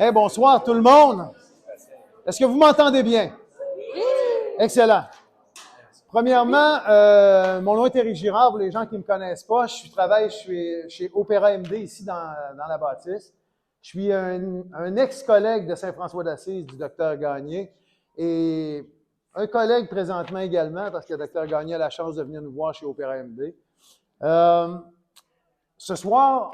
Hey, bonsoir tout le monde. Est-ce que vous m'entendez bien? Excellent. Premièrement, mon nom est Éric Girard. Pour les gens qui ne me connaissent pas, je travaille chez Opéra MD ici dans la bâtisse. Je suis un ex-collègue de Saint-François d'Assise du Dr Gagné et un collègue présentement également parce que le Dr Gagné a la chance de venir nous voir chez Opéra MD. Ce soir,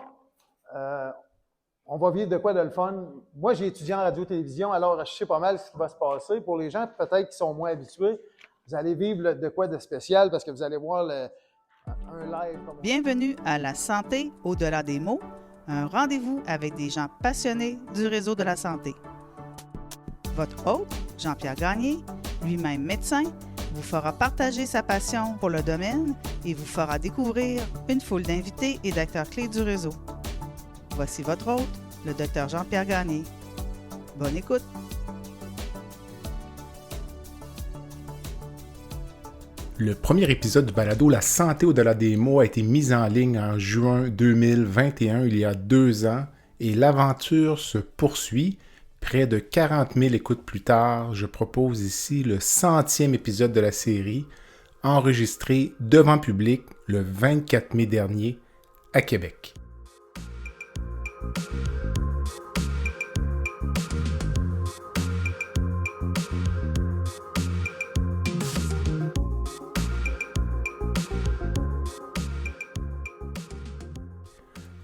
on va vivre de quoi de le fun. Moi, j'ai étudié en radio-télévision, alors je sais pas mal ce qui va se passer. Pour les gens peut-être qui sont moins habitués, vous allez vivre de quoi de spécial parce que vous allez voir un live. Bienvenue à La santé au-delà des mots, un rendez-vous avec des gens passionnés du réseau de la santé. Votre hôte, Jean-Pierre Gagné, lui-même médecin, vous fera partager sa passion pour le domaine et vous fera découvrir une foule d'invités et d'acteurs clés du réseau. Voici votre hôte, le Dr Jean-Pierre Gagné. Bonne écoute! Le premier épisode du balado La santé au-delà des mots a été mis en ligne en juin 2021, il y a 2 ans, et l'aventure se poursuit. Près de 40 000 écoutes plus tard, je propose ici le 100e épisode de la série, enregistré devant public le 24 mai dernier à Québec.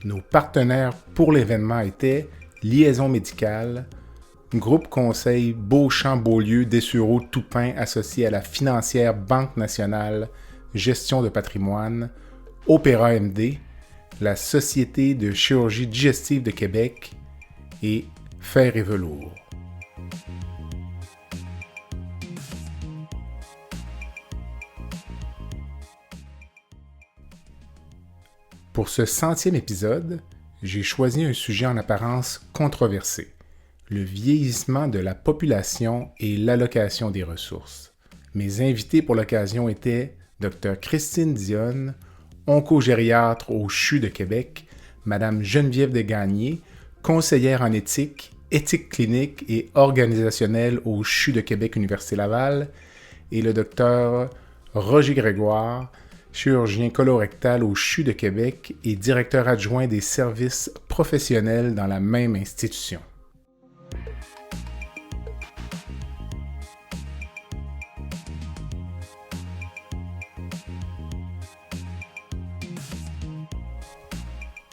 Nos partenaires pour l'événement étaient Liaison médicale, Groupe Conseil Beauchamp-Beaulieu Dessureau-Toupin associé à la financière Banque nationale Gestion de patrimoine, Opéra MD, la Société de chirurgie digestive de Québec et Fer et Velours. Pour ce 100e épisode, j'ai choisi un sujet en apparence controversé, le vieillissement de la population et l'allocation des ressources. Mes invités pour l'occasion étaient Dr Christine Dionne, oncogériatre au CHU de Québec, Mme Geneviève Desgagnés, conseillère en éthique clinique et organisationnelle au CHU de Québec Université Laval, et le Dr Roger Grégoire, chirurgien colorectal au CHU de Québec et directeur adjoint des services professionnels dans la même institution.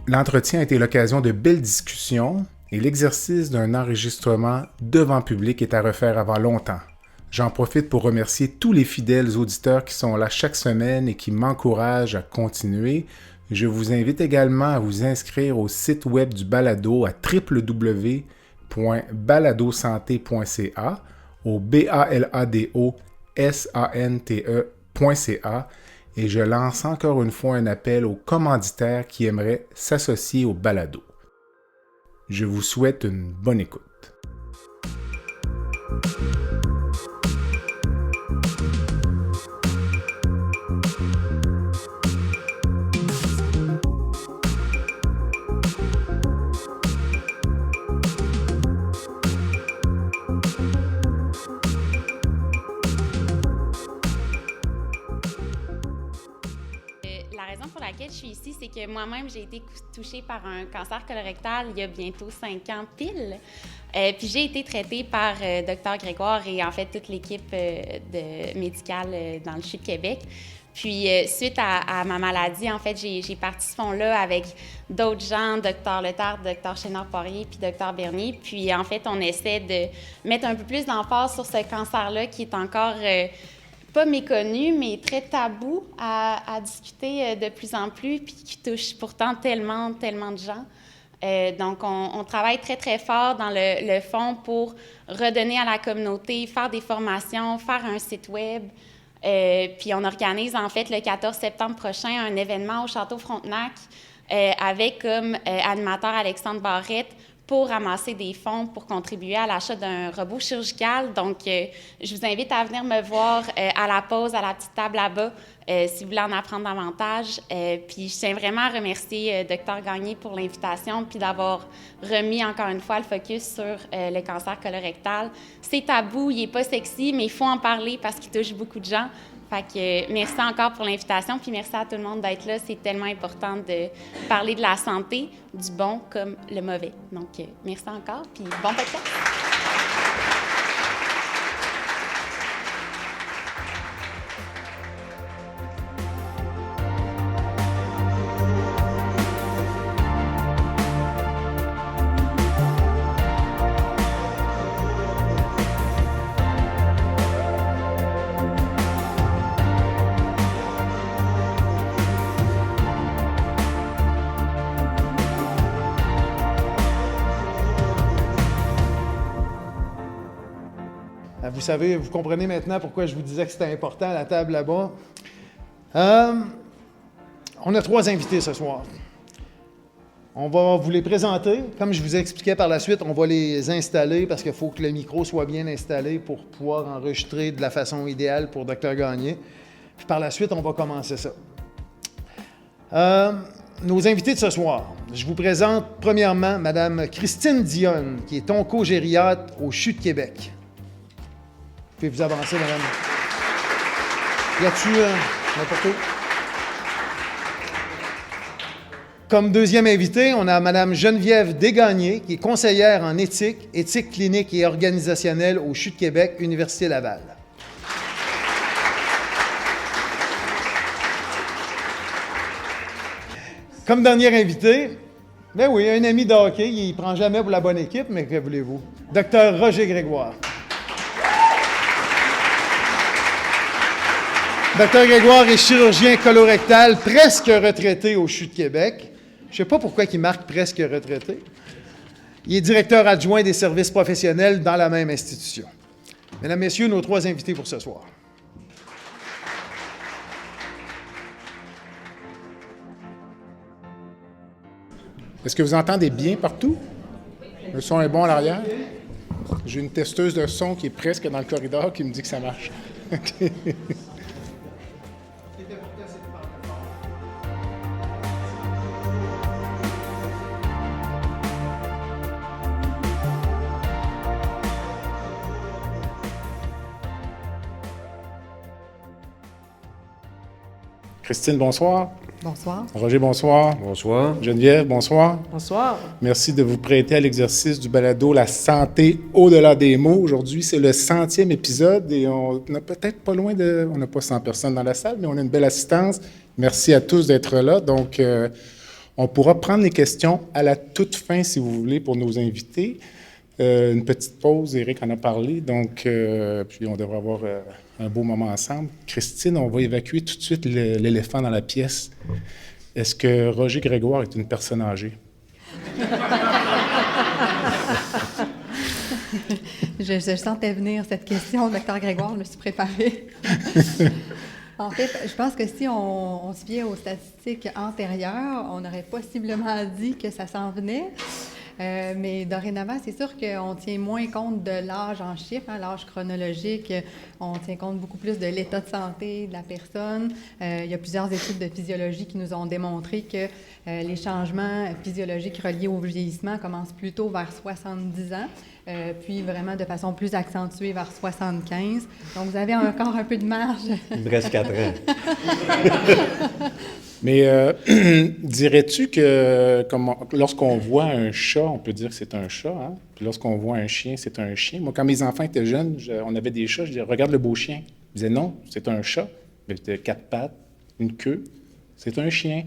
L'entretien a été l'occasion de belles discussions et l'exercice d'un enregistrement devant public est à refaire avant longtemps. J'en profite pour remercier tous les fidèles auditeurs qui sont là chaque semaine et qui m'encouragent à continuer. Je vous invite également à vous inscrire au site web du balado à www.baladosanté.ca, au BALADOSANTE.ca, et je lance encore une fois un appel aux commanditaires qui aimeraient s'associer au balado. Je vous souhaite une bonne écoute. La raison pour laquelle je suis ici, c'est que moi-même, j'ai été touchée par un cancer colorectal il y a bientôt 5 ans pile. Puis j'ai été traitée par Dr Grégoire et en fait toute l'équipe médicale dans le CHU de Québec. Puis suite à ma maladie, en fait, j'ai parti ce fonds-là avec d'autres gens, Dr Letard, Dr Chénard-Poirier puis Dr Bernier. Puis en fait, on essaie de mettre un peu plus d'emphase sur ce cancer-là qui est encore pas méconnu, mais très tabou à discuter de plus en plus, puis qui touche pourtant tellement de gens. Donc, on travaille très, très fort dans le fond pour redonner à la communauté, faire des formations, faire un site web. Puis on organise, en fait, le 14 septembre prochain, un événement au Château Frontenac avec comme animateur Alexandre Barrette pour ramasser des fonds pour contribuer à l'achat d'un robot chirurgical. Donc, je vous invite à venir me voir à la pause, à la petite table là-bas, si vous voulez en apprendre davantage. Puis, je tiens vraiment à remercier Dr Gagné pour l'invitation, puis d'avoir remis encore une fois le focus sur le cancer colorectal. C'est tabou, il n'est pas sexy, mais il faut en parler parce qu'il touche beaucoup de gens. Fait que merci encore pour l'invitation, puis merci à tout le monde d'être là. C'est tellement important de parler de la santé, du bon comme le mauvais. Donc, merci encore, puis bon podcast! Vous savez, vous comprenez maintenant pourquoi je vous disais que c'était important, la table là-bas. On a 3 invités ce soir. On va vous les présenter. Comme je vous expliquais par la suite, on va les installer parce qu'il faut que le micro soit bien installé pour pouvoir enregistrer de la façon idéale pour Dr Gagné. Puis par la suite, on va commencer ça. Nos invités de ce soir, je vous présente premièrement Mme Christine Dionne, qui est oncogériatre au CHU de Québec. Puis vous avancer, madame. Y a-tu n'importe où? Comme deuxième invité, on a madame Geneviève Desgagnés, qui est conseillère en éthique clinique et organisationnelle au CHU de Québec, Université Laval. Comme dernier invité, ben oui, un ami de hockey, il ne prend jamais pour la bonne équipe, mais que voulez-vous? Dr Roger Grégoire. Dr Grégoire est chirurgien colorectal presque retraité au CHU de Québec. Je ne sais pas pourquoi il marque presque retraité. Il est directeur adjoint des services professionnels dans la même institution. Mesdames, Messieurs, nos 3 invités pour ce soir. Est-ce que vous entendez bien partout? Le son est bon à l'arrière? J'ai une testeuse de son qui est presque dans le corridor qui me dit que ça marche. OK. Christine, bonsoir. Bonsoir. Roger, bonsoir. Bonsoir. Geneviève, bonsoir. Bonsoir. Merci de vous prêter à l'exercice du balado La santé au-delà des mots. Aujourd'hui, c'est le 100e épisode et on n'a peut-être pas loin de... On n'a pas 100 personnes dans la salle, mais on a une belle assistance. Merci à tous d'être là. Donc, on pourra prendre les questions à la toute fin, si vous voulez, pour nos invités. Une petite pause, Éric en a parlé, donc puis on devrait avoir un beau moment ensemble. Christine, on va évacuer tout de suite l'éléphant dans la pièce. Est-ce que Roger Grégoire est une personne âgée? Je sentais venir cette question, Dr Grégoire, je me suis préparée. En fait, je pense que si on se fiait aux statistiques antérieures, on aurait possiblement dit que ça s'en venait. Mais dorénavant, c'est sûr qu'on tient moins compte de l'âge en chiffres, hein, l'âge chronologique. On tient compte beaucoup plus de l'état de santé de la personne. Il y a plusieurs études de physiologie qui nous ont démontré que les changements physiologiques reliés au vieillissement commencent plutôt vers 70 ans, puis vraiment de façon plus accentuée vers 75. Donc, vous avez encore un peu de marge. Il me reste 4 ans. Mais dirais-tu que lorsqu'on voit un chat, on peut dire que c'est un chat, hein? Puis lorsqu'on voit un chien, c'est un chien. Moi, quand mes enfants étaient jeunes, on avait des chats, je disais « Regarde le beau chien ». Ils disaient « Non, c'est un chat ». Il avait 4 pattes, une queue, c'est un chien.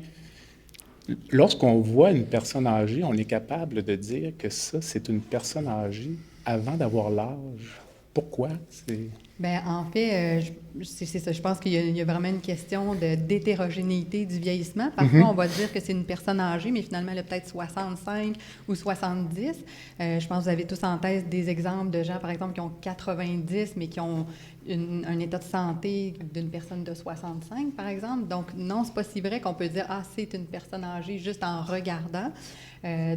Lorsqu'on voit une personne âgée, on est capable de dire que ça, c'est une personne âgée avant d'avoir l'âge. Pourquoi? Bien, en fait, c'est ça. Je pense qu'il y a vraiment une question d'hétérogénéité du vieillissement. Parfois, on va dire que c'est une personne âgée, mais finalement, elle a peut-être 65 ou 70. Je pense que vous avez tous en tête des exemples de gens, par exemple, qui ont 90, mais qui ont un état de santé d'une personne de 65, par exemple. Donc, non, c'est pas si vrai qu'on peut dire « Ah, c'est une personne âgée » juste en regardant.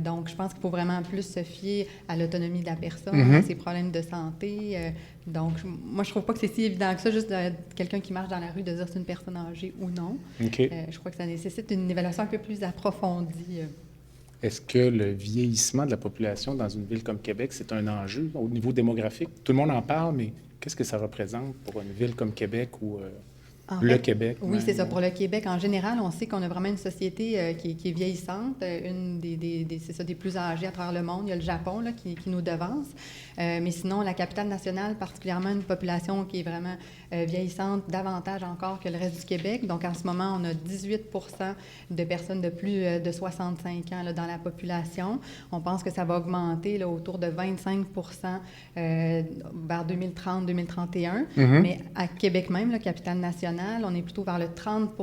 Donc, je pense qu'il faut vraiment plus se fier à l'autonomie de la personne, à ses problèmes de santé. Donc, moi, je trouve pas que c'est si évident que ça, juste quelqu'un qui marche dans la rue, de dire c'est une personne âgée ou non. OK. Je crois que ça nécessite une évaluation un peu plus approfondie. Est-ce que le vieillissement de la population dans une ville comme Québec, c'est un enjeu au niveau démographique? Tout le monde en parle, mais qu'est-ce que ça représente pour une ville comme Québec ou le Québec? Oui, c'est ça. Pour le Québec, en général, on sait qu'on a vraiment une société qui est vieillissante, une c'est ça, des plus âgées à travers le monde. Il y a le Japon là, qui nous devance. Mais sinon, la capitale nationale, particulièrement une population qui est vraiment vieillissante, davantage encore que le reste du Québec. Donc, en ce moment, on a 18 % de personnes de plus de 65 ans là, dans la population. On pense que ça va augmenter là, autour de 25 % vers 2030-2031. Mais à Québec même, la capitale nationale, on est plutôt vers le 30 %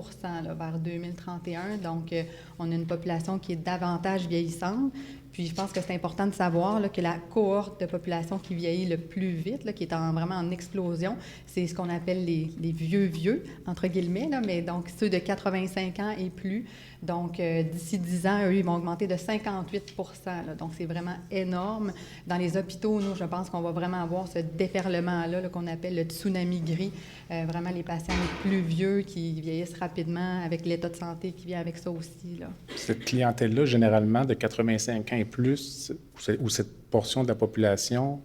là, vers 2031. Donc, on a une population qui est davantage vieillissante. Puis, je pense que c'est important de savoir là, que la cohorte de population qui vieillit le plus vite, là, qui est vraiment en explosion, c'est ce qu'on appelle les vieux, entre guillemets, là, mais donc ceux de 85 ans et plus. Donc, d'ici 10 ans, eux, ils vont augmenter de 58 % là. Donc, c'est vraiment énorme. Dans les hôpitaux, nous, je pense qu'on va vraiment avoir ce déferlement-là là, qu'on appelle le tsunami gris. Vraiment, les patients les plus vieux qui vieillissent rapidement avec l'état de santé qui vient avec ça aussi, là. Cette clientèle-là, généralement, de 85 ans et plus, ou cette portion de la population,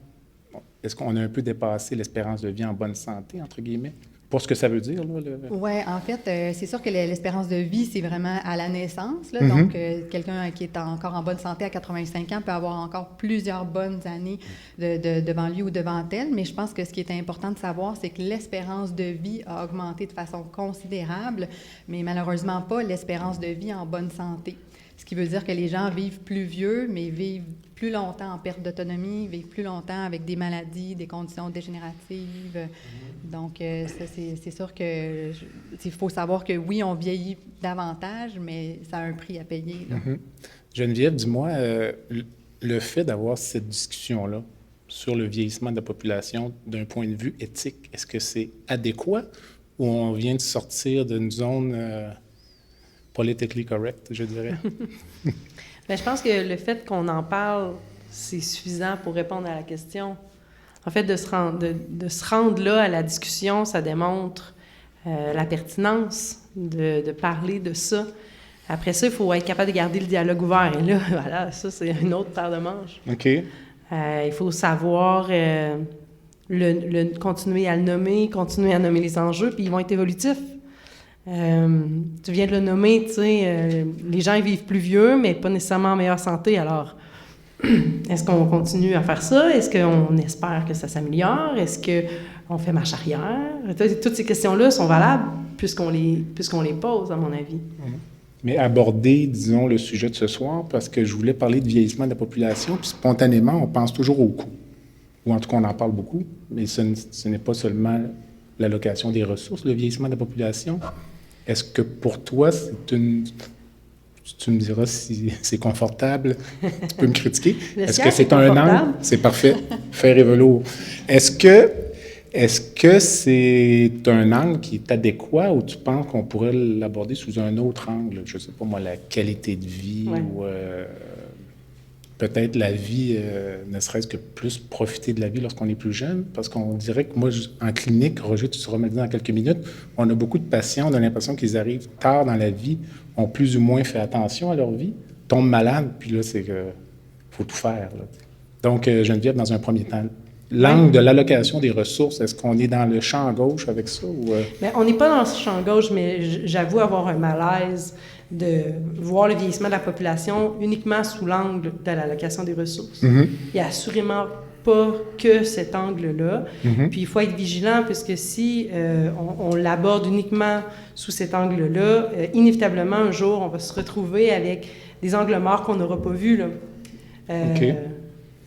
est-ce qu'on a un peu dépassé l'espérance de vie en bonne santé, entre guillemets? Pour ce que ça veut dire, là? Oui, en fait, c'est sûr que l'espérance de vie, c'est vraiment à la naissance. Là. Donc, quelqu'un qui est encore en bonne santé à 85 ans peut avoir encore plusieurs bonnes années devant lui ou devant elle. Mais je pense que ce qui est important de savoir, c'est que l'espérance de vie a augmenté de façon considérable, mais malheureusement pas l'espérance de vie en bonne santé. Ce qui veut dire que les gens vivent plus vieux, mais vivent plus longtemps en perte d'autonomie, vivent plus longtemps avec des maladies, des conditions dégénératives. Donc, ça, c'est sûr que il faut savoir que oui, on vieillit davantage, mais ça a un prix à payer. Là. Geneviève, dis-moi, le fait d'avoir cette discussion-là sur le vieillissement de la population d'un point de vue éthique, est-ce que c'est adéquat ou on vient de sortir d'une zone politically correct, je dirais? Bien, je pense que le fait qu'on en parle, c'est suffisant pour répondre à la question. En fait, de se rendre là à la discussion, ça démontre la pertinence de parler de ça. Après ça, il faut être capable de garder le dialogue ouvert. Et là, voilà, ça, c'est une autre paire de manches. OK. Il faut savoir continuer à le nommer, continuer à nommer les enjeux, puis ils vont être évolutifs. Tu viens de le nommer, tu sais, les gens ils vivent plus vieux, mais pas nécessairement en meilleure santé. Alors, est-ce qu'on continue à faire ça? Est-ce qu'on espère que ça s'améliore? Est-ce qu'on fait marche arrière? Toutes ces questions-là sont valables puisqu'on les pose, à mon avis. Mais aborder, disons, le sujet de ce soir, parce que je voulais parler de vieillissement de la population, puis spontanément, on pense toujours au coût. Ou en tout cas, on en parle beaucoup, mais ce n'est pas seulement l'allocation des ressources, le vieillissement de la population. Est-ce que pour toi, tu me diras si c'est confortable, tu peux me critiquer. Est-ce que c'est un angle? C'est parfait. Faire évoluer. Est-ce que c'est un angle qui est adéquat ou tu penses qu'on pourrait l'aborder sous un autre angle? Je ne sais pas moi, la qualité de vie ou peut-être la vie, ne serait-ce que plus profiter de la vie lorsqu'on est plus jeune, parce qu'on dirait que moi, en clinique, Roger, tu sauras me le dire dans quelques minutes, on a beaucoup de patients, on a l'impression qu'ils arrivent tard dans la vie, ont plus ou moins fait attention à leur vie, tombent malades, puis là, c'est que faut tout faire. Là. Donc, Geneviève, dans un premier temps, l'angle de l'allocation des ressources, est-ce qu'on est dans le champ gauche avec ça? Ou Bien, on n'est pas dans ce champ gauche, mais j'avoue avoir un malaise de voir le vieillissement de la population uniquement sous l'angle de l'allocation des ressources. Il n'y a assurément pas que cet angle-là. Puis il faut être vigilant, puisque si on l'aborde uniquement sous cet angle-là, inévitablement, un jour, on va se retrouver avec des angles morts qu'on n'aura pas vus. Là.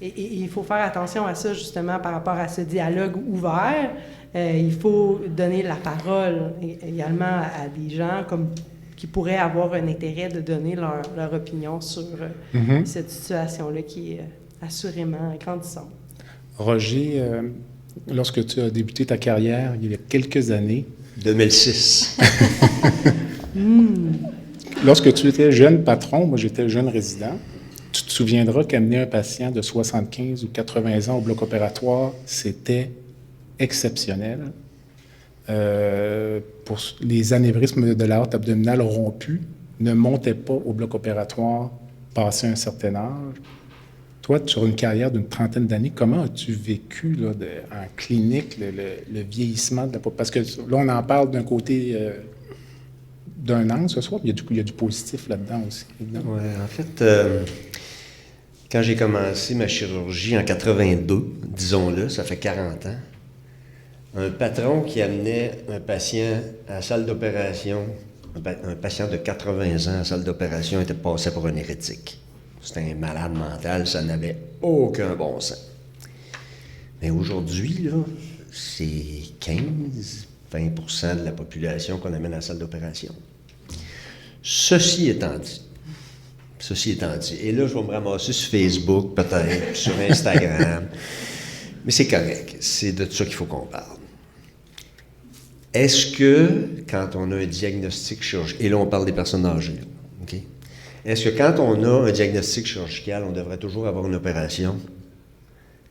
Et il faut faire attention à ça, justement, par rapport à ce dialogue ouvert. Il faut donner la parole également à des gens qui pourraient avoir un intérêt de donner leur opinion sur cette situation-là qui est assurément grandissante. Roger, lorsque tu as débuté ta carrière il y a quelques années. 2006. Lorsque tu étais jeune patron, moi j'étais jeune résident, tu te souviendras qu'amener un patient de 75 ou 80 ans au bloc opératoire, c'était exceptionnel. Pour les anévrismes de la haute abdominale rompus ne montaient pas au bloc opératoire passé un certain âge. Toi, sur une carrière d'une trentaine d'années, comment as-tu vécu là, en clinique le vieillissement de la population? Parce que là, on en parle d'un côté, d'un angle ce soir, mais il y a du positif là-dedans aussi. Oui, en fait, quand j'ai commencé ma chirurgie en 82, disons-le, ça fait 40 ans, un patron qui amenait un patient à la salle d'opération, un patient de 80 ans à la salle d'opération était passé pour un hérétique. C'était un malade mental, ça n'avait aucun bon sens. Mais aujourd'hui, là, c'est 15-20% de la population qu'on amène à la salle d'opération. Ceci étant dit, et là, je vais me ramasser sur Facebook, peut-être, sur Instagram, mais c'est correct, c'est de ça qu'il faut qu'on parle. Est-ce que, quand on a un diagnostic chirurgical, et là, on parle des personnes âgées, OK? Est-ce que quand on a un diagnostic chirurgical, on devrait toujours avoir une opération?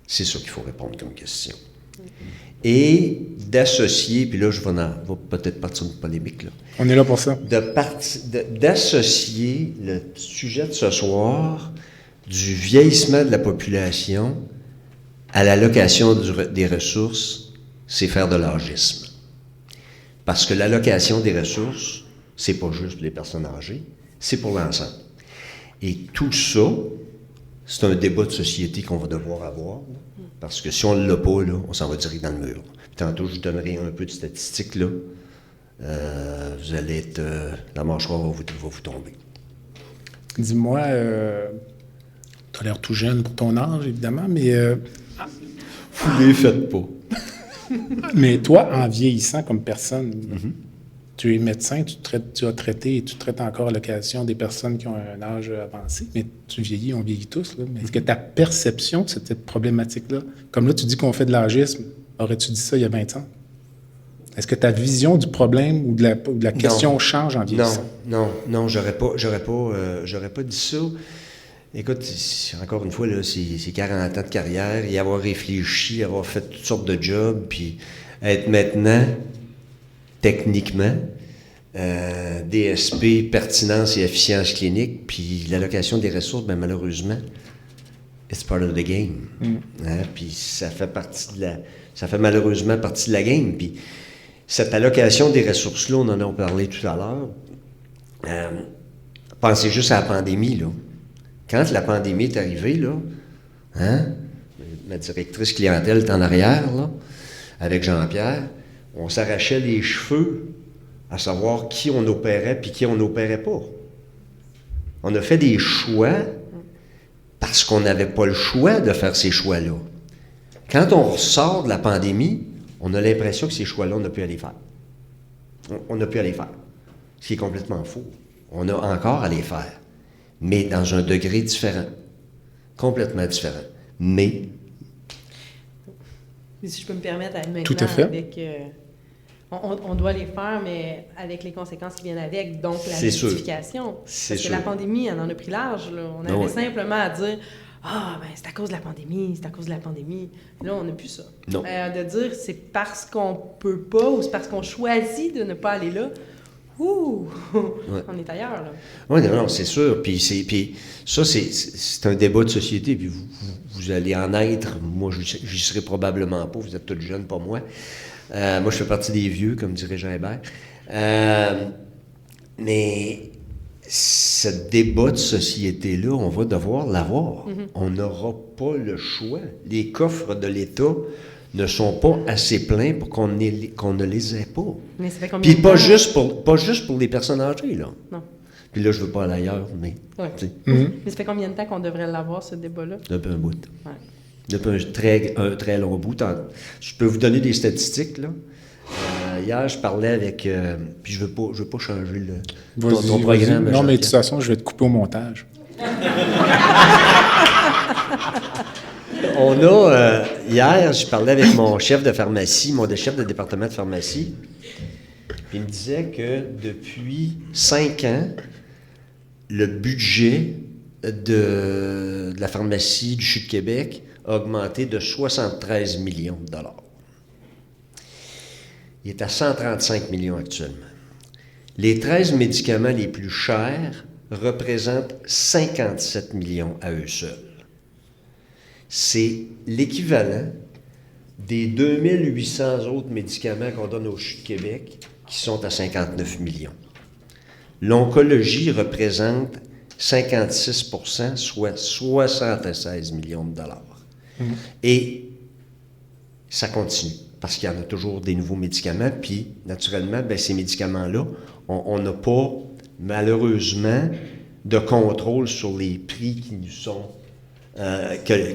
C'est ça qu'il faut répondre comme question. Et d'associer, puis là, je vais peut-être partir d'une polémique, là. On est là pour ça. D'associer le sujet de ce soir du vieillissement de la population à l'allocation des ressources, c'est faire de l'âgisme. Parce que l'allocation des ressources, c'est pas juste pour les personnes âgées, c'est pour l'ensemble. Et tout ça, c'est un débat de société qu'on va devoir avoir, là, parce que si on ne l'a pas, là, on s'en va direct dans le mur. Puis tantôt, je vous donnerai un peu de statistiques, là. Vous allez être... la mâchoire va vous tomber. Dis-moi, tu as l'air tout jeune pour ton âge, évidemment, mais... Vous les faites pas. Mais toi, en vieillissant comme personne, tu es médecin, tu as traité et tu traites encore à l'occasion des personnes qui ont un âge avancé, mais tu vieillis, on vieillit tous, là. Mais est-ce que ta perception de cette problématique-là, comme là, tu dis qu'on fait de l'âgisme, aurais-tu dit ça il y a 20 ans? Est-ce que ta vision du problème ou de la question change en vieillissant? Non, j'aurais pas dit ça. Écoute, encore une fois, là, c'est 40 ans de carrière, y avoir réfléchi, avoir fait toutes sortes de jobs, puis être maintenant, techniquement, DSP, pertinence et efficience clinique, puis l'allocation des ressources, bien malheureusement, it's part of the game. Hein? Puis ça fait malheureusement partie de la game. Puis cette allocation des ressources-là, on en a parlé tout à l'heure. Pensez juste à la pandémie, là. Quand la pandémie est arrivée, là, hein, ma directrice clientèle est en arrière, là, avec Jean-Pierre, on s'arrachait les cheveux à savoir qui on opérait puis qui on n'opérait pas. On a fait des choix parce qu'on n'avait pas le choix de faire ces choix-là. Quand on ressort de la pandémie, on a l'impression que ces choix-là, on n'a plus à les faire. On n'a plus à les faire. Ce qui est complètement faux. On a encore à les faire, mais dans un degré différent. Complètement différent. Mais... Si je peux me permettre, maintenant, tout à fait. avec... on doit les faire, mais avec les conséquences qui viennent avec, donc la C'est justification. Parce que la pandémie, elle en a pris large. Là. On avait simplement à dire « Ah, ben c'est à cause de la pandémie, c'est à cause de la pandémie. » Là, on n'a plus ça. Non. De dire c'est parce qu'on peut pas ou c'est parce qu'on choisit de ne pas aller là, on est ailleurs, là. Oui, non, c'est sûr. Puis ça, c'est un débat de société. Puis vous allez en être. Moi, j'y serai probablement pas. Vous êtes tous jeunes, pas moi. Moi, je fais partie des vieux, comme dirait Jean Hébert. Mais ce débat de société-là, on va devoir l'avoir. On n'aura pas le choix. Les coffres de l'État ne sont pas assez pleins pour qu'on ne les ait pas. Mais ça fait combien de temps? Pas juste pour les personnes âgées, là. Non. Puis là, je veux pas aller ailleurs, mais... Ouais. Mais ça fait combien de temps qu'on devrait l'avoir, ce débat-là? Depuis un bout. Ouais. Depuis un très long bout. Je peux vous donner des statistiques, là. Hier, je parlais avec... puis je veux pas changer ton programme. Non, mais de toute façon, je vais te couper au montage. On a, hier, je parlais avec mon chef de pharmacie, mon chef de département de pharmacie, puis il me disait que depuis 5 ans, le budget de la pharmacie du CHU de Québec a augmenté de 73 millions de dollars. Il est à 135 millions actuellement. Les 13 médicaments les plus chers représentent 57 millions à eux seuls. C'est l'équivalent des 2800 autres médicaments qu'on donne au CHU de Québec, qui sont à 59 millions. L'oncologie représente 56 %, soit 76 millions de dollars. Et ça continue, parce qu'il y en a toujours des nouveaux médicaments, puis naturellement, bien, ces médicaments-là, on n'a pas, malheureusement, de contrôle sur les prix qui nous sont,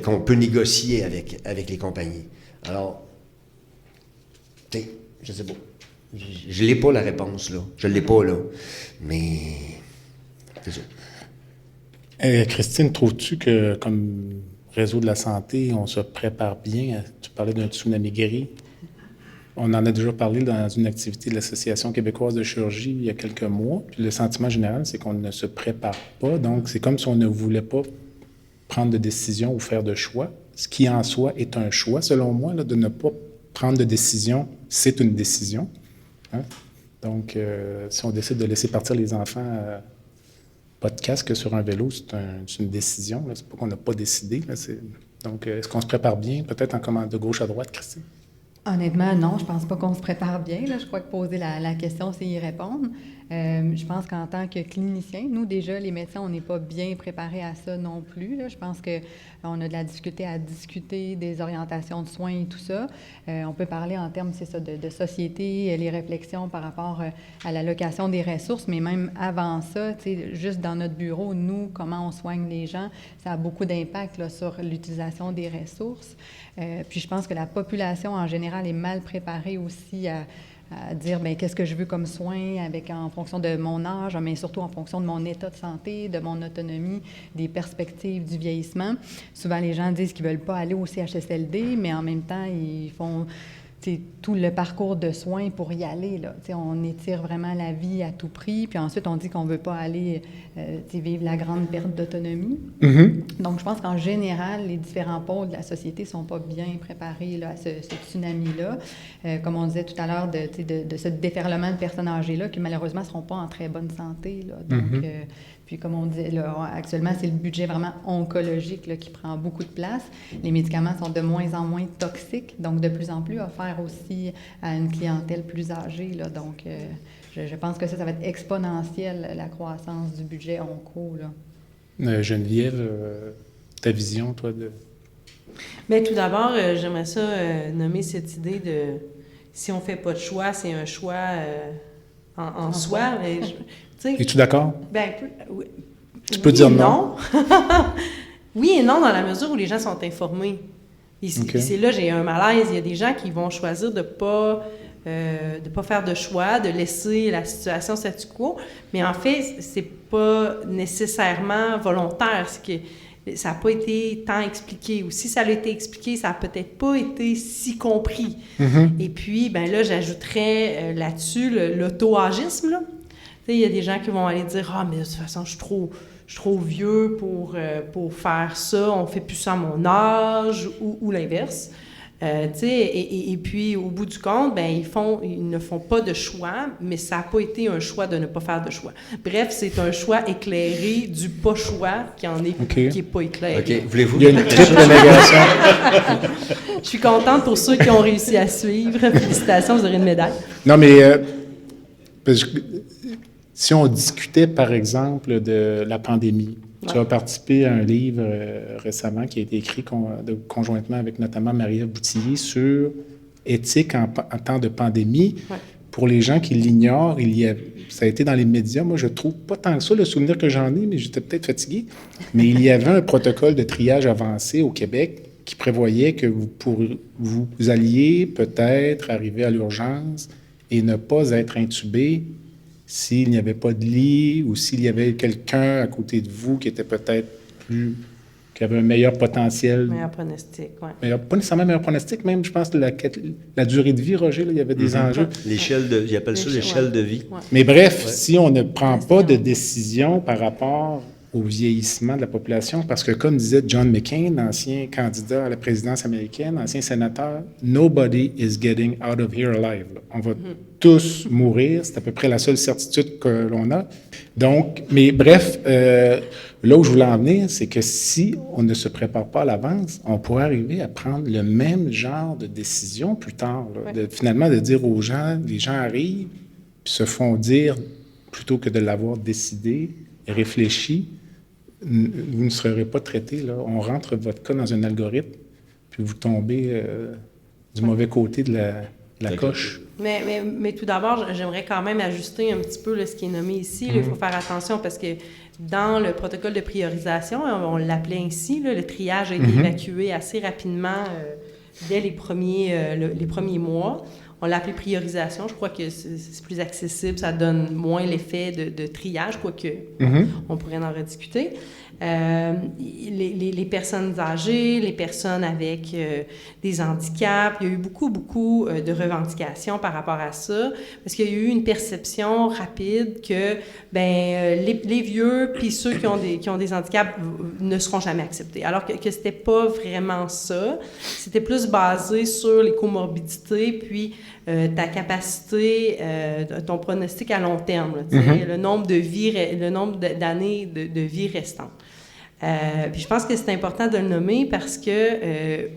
qu'on peut négocier avec les compagnies. Alors, je sais pas. Je n'ai pas la réponse, là. Je ne l'ai pas, là. Mais, c'est ça. Christine, trouves-tu que, comme réseau de la santé, on se prépare bien? Tu parlais d'un tsunami guéri. On en a déjà parlé dans une activité de l'Association québécoise de chirurgie il y a quelques mois. Puis le sentiment général, c'est qu'on ne se prépare pas. Donc, c'est comme si on ne voulait pas prendre de décision ou faire de choix, ce qui en soi est un choix, selon moi, là, de ne pas prendre de décision, c'est une décision. Hein? Donc, si on décide de laisser partir les enfants, pas de casque sur un vélo, c'est une décision. C'est pas qu'on n'a pas décidé. Là, donc, est-ce qu'on se prépare bien, peut-être en commande de gauche à droite, Christine? Honnêtement, non, je pense pas qu'on se prépare bien. Là. Je crois que poser la question, c'est y répondre. Je pense qu'en tant que clinicien, nous, déjà, les médecins, on n'est pas bien préparés à ça non plus. Là. Je pense qu'on a de la difficulté à discuter des orientations de soins et tout ça. On peut parler en termes, c'est ça, de société, les réflexions par rapport à l'allocation des ressources, mais même avant ça, juste dans notre bureau, nous, comment on soigne les gens, ça a beaucoup d'impact là, sur l'utilisation des ressources. Puis je pense que la population, en général, est mal préparée aussi à dire bien, qu'est-ce que je veux comme soin en fonction de mon âge, mais surtout en fonction de mon état de santé, de mon autonomie, des perspectives du vieillissement. Souvent, les gens disent qu'ils ne veulent pas aller au CHSLD, mais en même temps, ils font tout le parcours de soins pour y aller. Là. On étire vraiment la vie à tout prix, puis ensuite, on dit qu'on ne veut pas aller vivre la grande perte d'autonomie. Mm-hmm. Donc, je pense qu'en général, les différents pôles de la société ne sont pas bien préparés là, à ce tsunami-là. Comme on disait tout à l'heure, de ce déferlement de personnes âgées-là qui, malheureusement, ne seront pas en très bonne santé. Là. Donc, mm-hmm. Puis, comme on dit, là, actuellement, c'est le budget vraiment oncologique là, qui prend beaucoup de place. Les médicaments sont de moins en moins toxiques, donc de plus en plus offerts aussi à une clientèle plus âgée. Là. Donc, je pense que ça va être exponentiel, la croissance du budget onco. Là. Geneviève, ta vision, toi, de... Bien, tout d'abord, j'aimerais ça nommer cette idée de si on ne fait pas de choix, c'est un choix en soi. Mais es-tu d'accord? Ben, oui. Tu peux dire non? Oui et non, dans la mesure où les gens sont informés. Okay. C'est là, j'ai un malaise. Il y a des gens qui vont choisir de pas faire de choix, de laisser la situation statu quo. Mais en fait, c'est pas nécessairement volontaire. C'est que ça n'a pas été tant expliqué. Ou si ça a été expliqué, ça n'a peut-être pas été si compris. Mm-hmm. Et puis, ben là, j'ajouterais là-dessus l'auto-agisme, là. Il y a des gens qui vont aller dire « Ah, mais de toute façon, je suis trop vieux pour faire ça, on ne fait plus ça à mon âge » ou l'inverse. Et puis, au bout du compte, ben, ils ne font pas de choix, mais ça n'a pas été un choix de ne pas faire de choix. Bref, c'est un choix éclairé du pas-choix qui n'est pas éclairé. OK. Voulez-vous? Il y a une triple négation. Je suis contente pour ceux qui ont réussi à suivre. Félicitations, vous aurez une médaille. Non, mais si on discutait, par exemple, de la pandémie, tu as participé à un livre récemment qui a été écrit conjointement avec notamment Marie-Ève Boutillier sur éthique en temps de pandémie. Ouais. Pour les gens qui l'ignorent, ça a été dans les médias. Moi, je trouve pas tant que ça le souvenir que j'en ai, mais j'étais peut-être fatigué. Mais il y avait un protocole de triage avancé au Québec qui prévoyait que vous alliez peut-être arriver à l'urgence et ne pas être intubé s'il n'y avait pas de lit ou s'il y avait quelqu'un à côté de vous qui était peut-être qui avait un meilleur potentiel. Meilleur pronostic, oui. Pas nécessairement meilleur pronostic, même, je pense, la durée de vie, Roger, là, il y avait des enjeux. Ils appellent ça l'échelle de vie. Ouais. Mais bref, si on ne prend pas de décision par rapport au vieillissement de la population, parce que comme disait John McCain, ancien candidat à la présidence américaine, ancien sénateur, « Nobody is getting out of here alive ». On va tous mourir, c'est à peu près la seule certitude que l'on a. Donc, mais bref, là où je voulais en venir, c'est que si on ne se prépare pas à l'avance, on pourrait arriver à prendre le même genre de décision plus tard. Là, finalement, de dire aux gens, les gens arrivent, puis se font dire, plutôt que de l'avoir décidé, réfléchi, vous ne serez pas traité. Là. On rentre votre cas dans un algorithme, puis vous tombez du mauvais côté de la coche. Mais tout d'abord, j'aimerais quand même ajuster un petit peu là, ce qui est nommé ici. Il faut faire attention parce que dans le protocole de priorisation, on l'appelait ainsi, là, le triage a été évacué assez rapidement dès les premiers mois. On l'appelait priorisation. Je crois que c'est plus accessible, ça donne moins l'effet de triage, quoique on pourrait en rediscuter. Les personnes âgées, les personnes avec des handicaps, il y a eu beaucoup de revendications par rapport à ça, parce qu'il y a eu une perception rapide que les vieux puis ceux qui ont des handicaps ne seront jamais acceptés. Alors que c'était pas vraiment ça. C'était plus basé sur les comorbidités, puis ta capacité, ton pronostic à long terme, là, le nombre d'années de vie restantes. Puis je pense que c'est important de le nommer parce que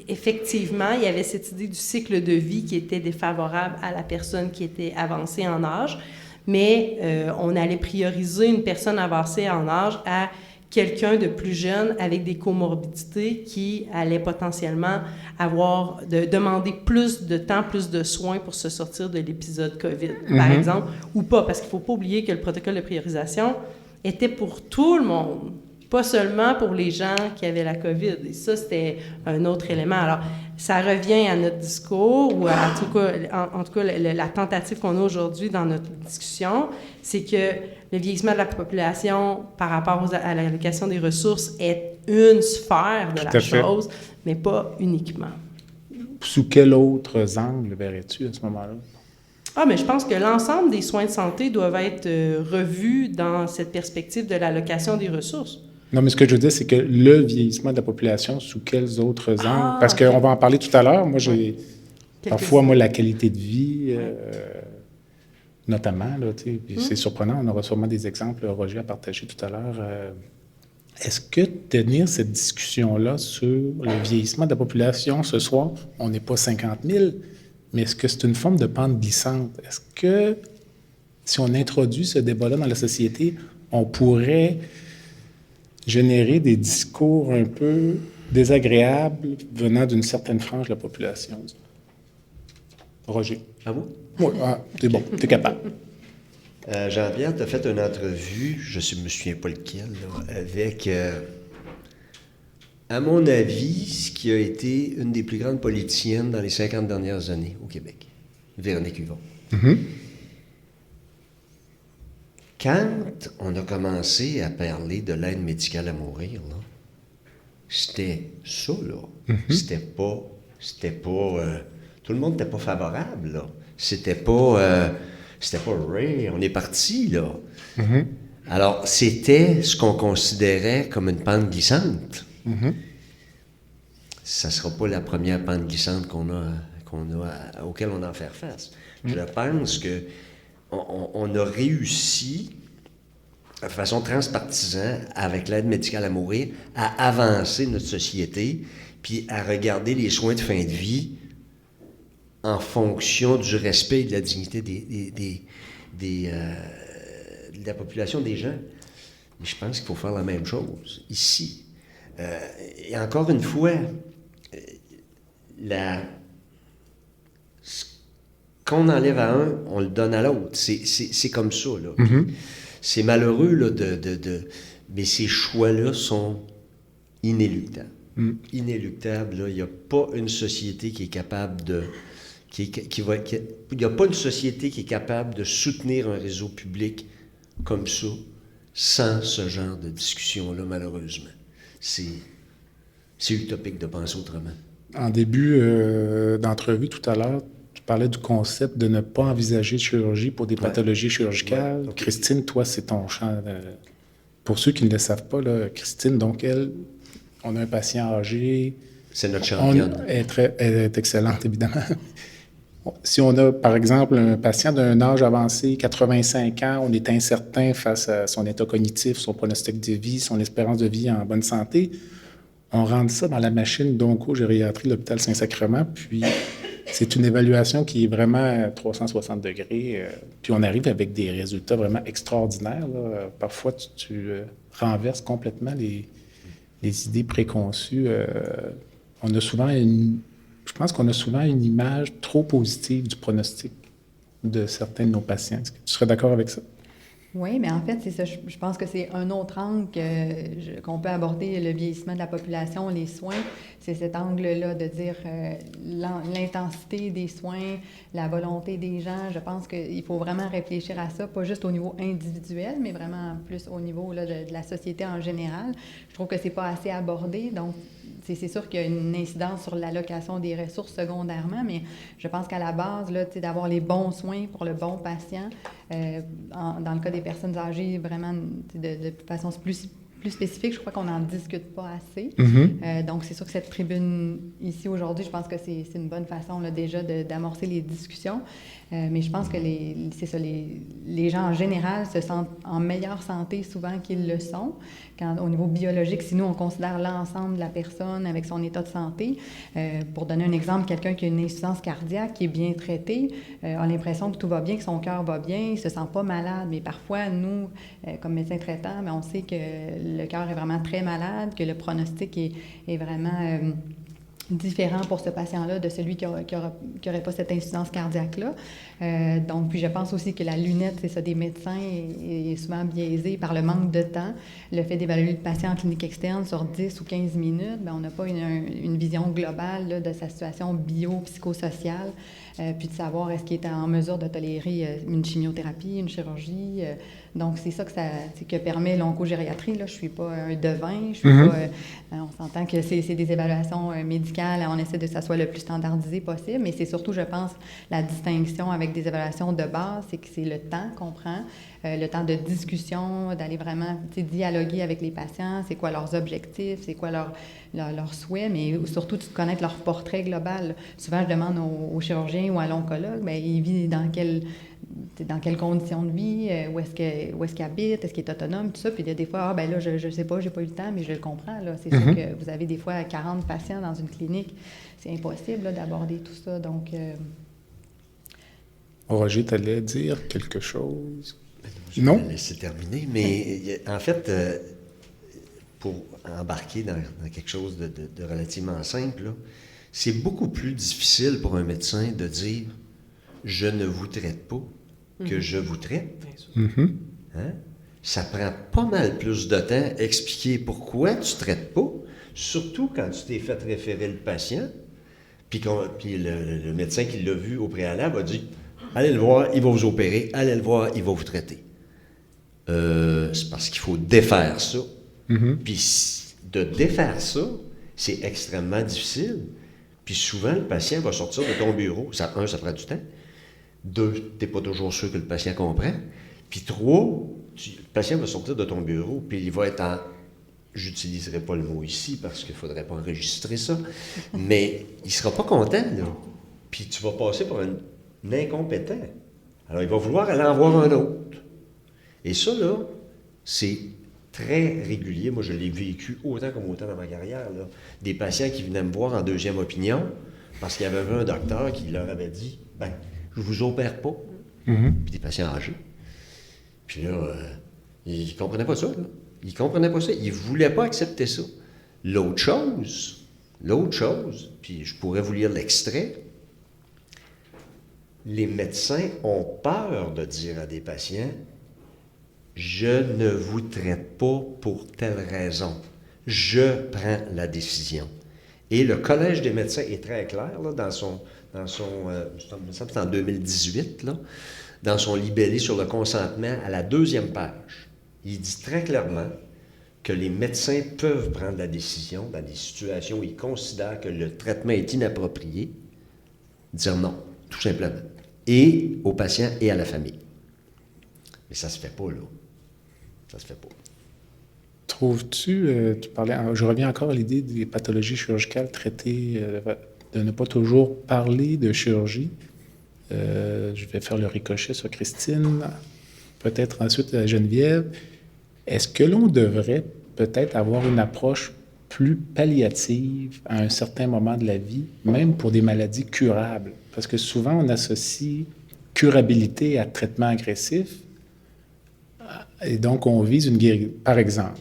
effectivement, il y avait cette idée du cycle de vie qui était défavorable à la personne qui était avancée en âge, mais on allait prioriser une personne avancée en âge à quelqu'un de plus jeune avec des comorbidités qui allait potentiellement demander plus de temps, plus de soins pour se sortir de l'épisode COVID, par exemple, ou pas, parce qu'il ne faut pas oublier que le protocole de priorisation était pour tout le monde, pas seulement pour les gens qui avaient la COVID. Et ça, c'était un autre élément. Alors, ça revient à notre discours, ou en tout cas la tentative qu'on a aujourd'hui dans notre discussion, c'est que le vieillissement de la population par rapport à l'allocation des ressources est une sphère de la chose, mais pas uniquement. Sous quels autres angles verrais-tu à ce moment-là? Mais je pense que l'ensemble des soins de santé doivent être revus dans cette perspective de l'allocation des ressources. Non, mais ce que je veux dire, c'est que le vieillissement de la population, sous quels autres angles? Parce qu'on va en parler tout à l'heure. Moi, j'ai parfois, la qualité de vie, notamment, là, tu sais, puis c'est surprenant, on aura sûrement des exemples, Roger a partagé tout à l'heure. Est-ce que tenir cette discussion-là sur le vieillissement de la population ce soir, on n'est pas 50 000, mais est-ce que c'est une forme de pente glissante? Est-ce que, si on introduit ce débat-là dans la société, on pourrait générer des discours un peu désagréables venant d'une certaine frange de la population? Roger. Ah bon? Oui, t'es bon, t'es capable. Jean-Pierre, tu as fait une entrevue, je ne me souviens pas lequel, là, avec, à mon avis, ce qui a été une des plus grandes politiciennes dans les 50 dernières années au Québec, Véronique Yvon. Quand on a commencé à parler de l'aide médicale à mourir, là, c'était ça, là. C'était pas tout le monde n'était pas favorable, là. C'était pas Ray, on est parti, là. Alors, c'était ce qu'on considérait comme une pente glissante. Ça ne sera pas la première pente glissante auquel on a à faire face. Je pense que on a réussi, de façon transpartisane, avec l'aide médicale à mourir, à avancer notre société, puis à regarder les soins de fin de vie en fonction du respect et de la dignité de la population des gens. Mais je pense qu'il faut faire la même chose ici. Et encore une fois, ce qu'on enlève à un, on le donne à l'autre. C'est comme ça, là. C'est malheureux, là, mais ces choix-là sont inéluctables. Inéluctables, là. Il n'y a pas une société qui est capable de... il n'y a pas une société qui est capable de soutenir un réseau public comme ça, sans ce genre de discussion-là, malheureusement. c'est utopique de penser autrement. En début d'entrevue tout à l'heure, tu parlais du concept de ne pas envisager de chirurgie pour des pathologies chirurgicales. Ouais, okay. Christine, toi, c'est ton champ. Pour ceux qui ne le savent pas, là, Christine, donc elle, on a un patient âgé. C'est notre championne. Elle est excellente, évidemment. Si on a, par exemple, un patient d'un âge avancé, 85 ans, on est incertain face à son état cognitif, son pronostic de vie, son espérance de vie en bonne santé, on rentre ça dans la machine d'onco-gériatrie de l'hôpital Saint-Sacrement, puis c'est une évaluation qui est vraiment à 360 degrés, puis on arrive avec des résultats vraiment extraordinaires, là. Parfois, tu renverses complètement les idées préconçues. On a souvent je pense qu'on a souvent une image trop positive du pronostic de certains de nos patients. Est-ce que tu serais d'accord avec ça? Oui, mais en fait, c'est ça. Je pense que c'est un autre angle qu'on peut aborder le vieillissement de la population, les soins. C'est cet angle-là de dire l'intensité des soins, la volonté des gens. Je pense qu'il faut vraiment réfléchir à ça, pas juste au niveau individuel, mais vraiment plus au niveau là, de la société en général. Je trouve que c'est pas assez abordé. Donc, c'est sûr qu'il y a une incidence sur l'allocation des ressources secondairement, mais je pense qu'à la base, là, d'avoir les bons soins pour le bon patient, dans le cas des personnes âgées, vraiment de façon plus spécifique, je crois qu'on n'en discute pas assez. Mm-hmm. Donc, c'est sûr que cette tribune ici aujourd'hui, je pense que c'est une bonne façon là, déjà d'amorcer les discussions. Mais je pense que c'est ça, les gens en général se sentent en meilleure santé souvent qu'ils le sont. Au niveau biologique, si nous, on considère l'ensemble de la personne avec son état de santé, pour donner un exemple, quelqu'un qui a une insuffisance cardiaque, qui est bien traité, a l'impression que tout va bien, que son cœur va bien, il ne se sent pas malade. Mais parfois, nous, comme médecins traitants, on sait que le cœur est vraiment très malade, que le pronostic est vraiment différent pour ce patient-là de celui qui n'aurait pas cette insuffisance cardiaque-là. Donc, puis je pense aussi que la lunette, c'est ça, des médecins est souvent biaisée par le manque de temps. Le fait d'évaluer le patient en clinique externe sur 10 ou 15 minutes, bien, on n'a pas une vision globale là, de sa situation bio-psychosociale, puis de savoir est-ce qu'il est en mesure de tolérer une chimiothérapie, une chirurgie. Donc, c'est ça que permet l'oncogériatrie. Là. Je ne suis pas un devin, je suis pas... on s'entend que c'est des évaluations médicales, on essaie de que ça soit le plus standardisé possible, mais c'est surtout, je pense, la distinction avec des évaluations de base, c'est que c'est le temps qu'on prend, le temps de discussion, d'aller vraiment dialoguer avec les patients, c'est quoi leurs objectifs, c'est quoi leurs souhaits, mais surtout de connaître leur portrait global. Souvent, je demande aux chirurgiens ou à l'oncologue, bien, il vit dans quelles conditions de vie, où est-ce qu'il habite, est-ce qu'il est autonome, tout ça. Puis il y a des fois, ben là, je sais pas, j'ai pas eu le temps, mais je le comprends. Là. C'est sûr que vous avez des fois 40 patients dans une clinique. C'est impossible là, d'aborder tout ça. Donc, Roger, tu allais dire quelque chose? Je vais laisser terminer, mais en fait, pour embarquer dans quelque chose de relativement simple, là, c'est beaucoup plus difficile pour un médecin de dire « je ne vous traite pas » que « je vous traite ». Hein? Ça prend pas mal plus de temps à expliquer pourquoi tu ne traites pas, surtout quand tu t'es fait référer le patient, puis le médecin qui l'a vu au préalable a dit « allez le voir, il va vous opérer, allez le voir, il va vous traiter ». C'est parce qu'il faut défaire ça. Puis de défaire ça, c'est extrêmement difficile. Puis souvent, le patient va sortir de ton bureau. Ça prend du temps. 2, tu n'es pas toujours sûr que le patient comprend. Puis 3, le patient va sortir de ton bureau, puis il va être en... J'utiliserai pas le mot ici parce qu'il ne faudrait pas enregistrer ça, mais il ne sera pas content, là. Puis tu vas passer pour un incompétent. Alors, il va vouloir aller en voir un autre. Et ça, là, c'est très régulier. Moi, je l'ai vécu autant dans ma carrière, là. Des patients qui venaient me voir en deuxième opinion parce qu'il y avait un docteur qui leur avait dit « ben, je vous opère pas. » Puis des patients âgés. Puis là, ils ne comprenaient pas ça, là. Ils ne comprenaient pas ça. Ils ne voulaient pas accepter ça. L'autre chose, puis je pourrais vous lire l'extrait, les médecins ont peur de dire à des patients « je ne vous traite pas pour telle raison. Je prends la décision. » Et le Collège des médecins est très clair là, dans son c'est en 2018, là, dans son libellé sur le consentement à la 2e page. Il dit très clairement que les médecins peuvent prendre la décision dans des situations où ils considèrent que le traitement est inapproprié, dire non, tout simplement, et aux patients et à la famille. Mais ça se fait pas, là. Ça se fait pas. Trouves-tu, tu parlais, je reviens encore à l'idée des pathologies chirurgicales traitées, de ne pas toujours parler de chirurgie. Je vais faire le ricochet sur Christine, peut-être ensuite à Geneviève. Est-ce que l'on devrait peut-être avoir une approche plus palliative à un certain moment de la vie, même pour des maladies curables? Parce que souvent, on associe curabilité à traitement agressif, et donc on vise une guérison. Par exemple,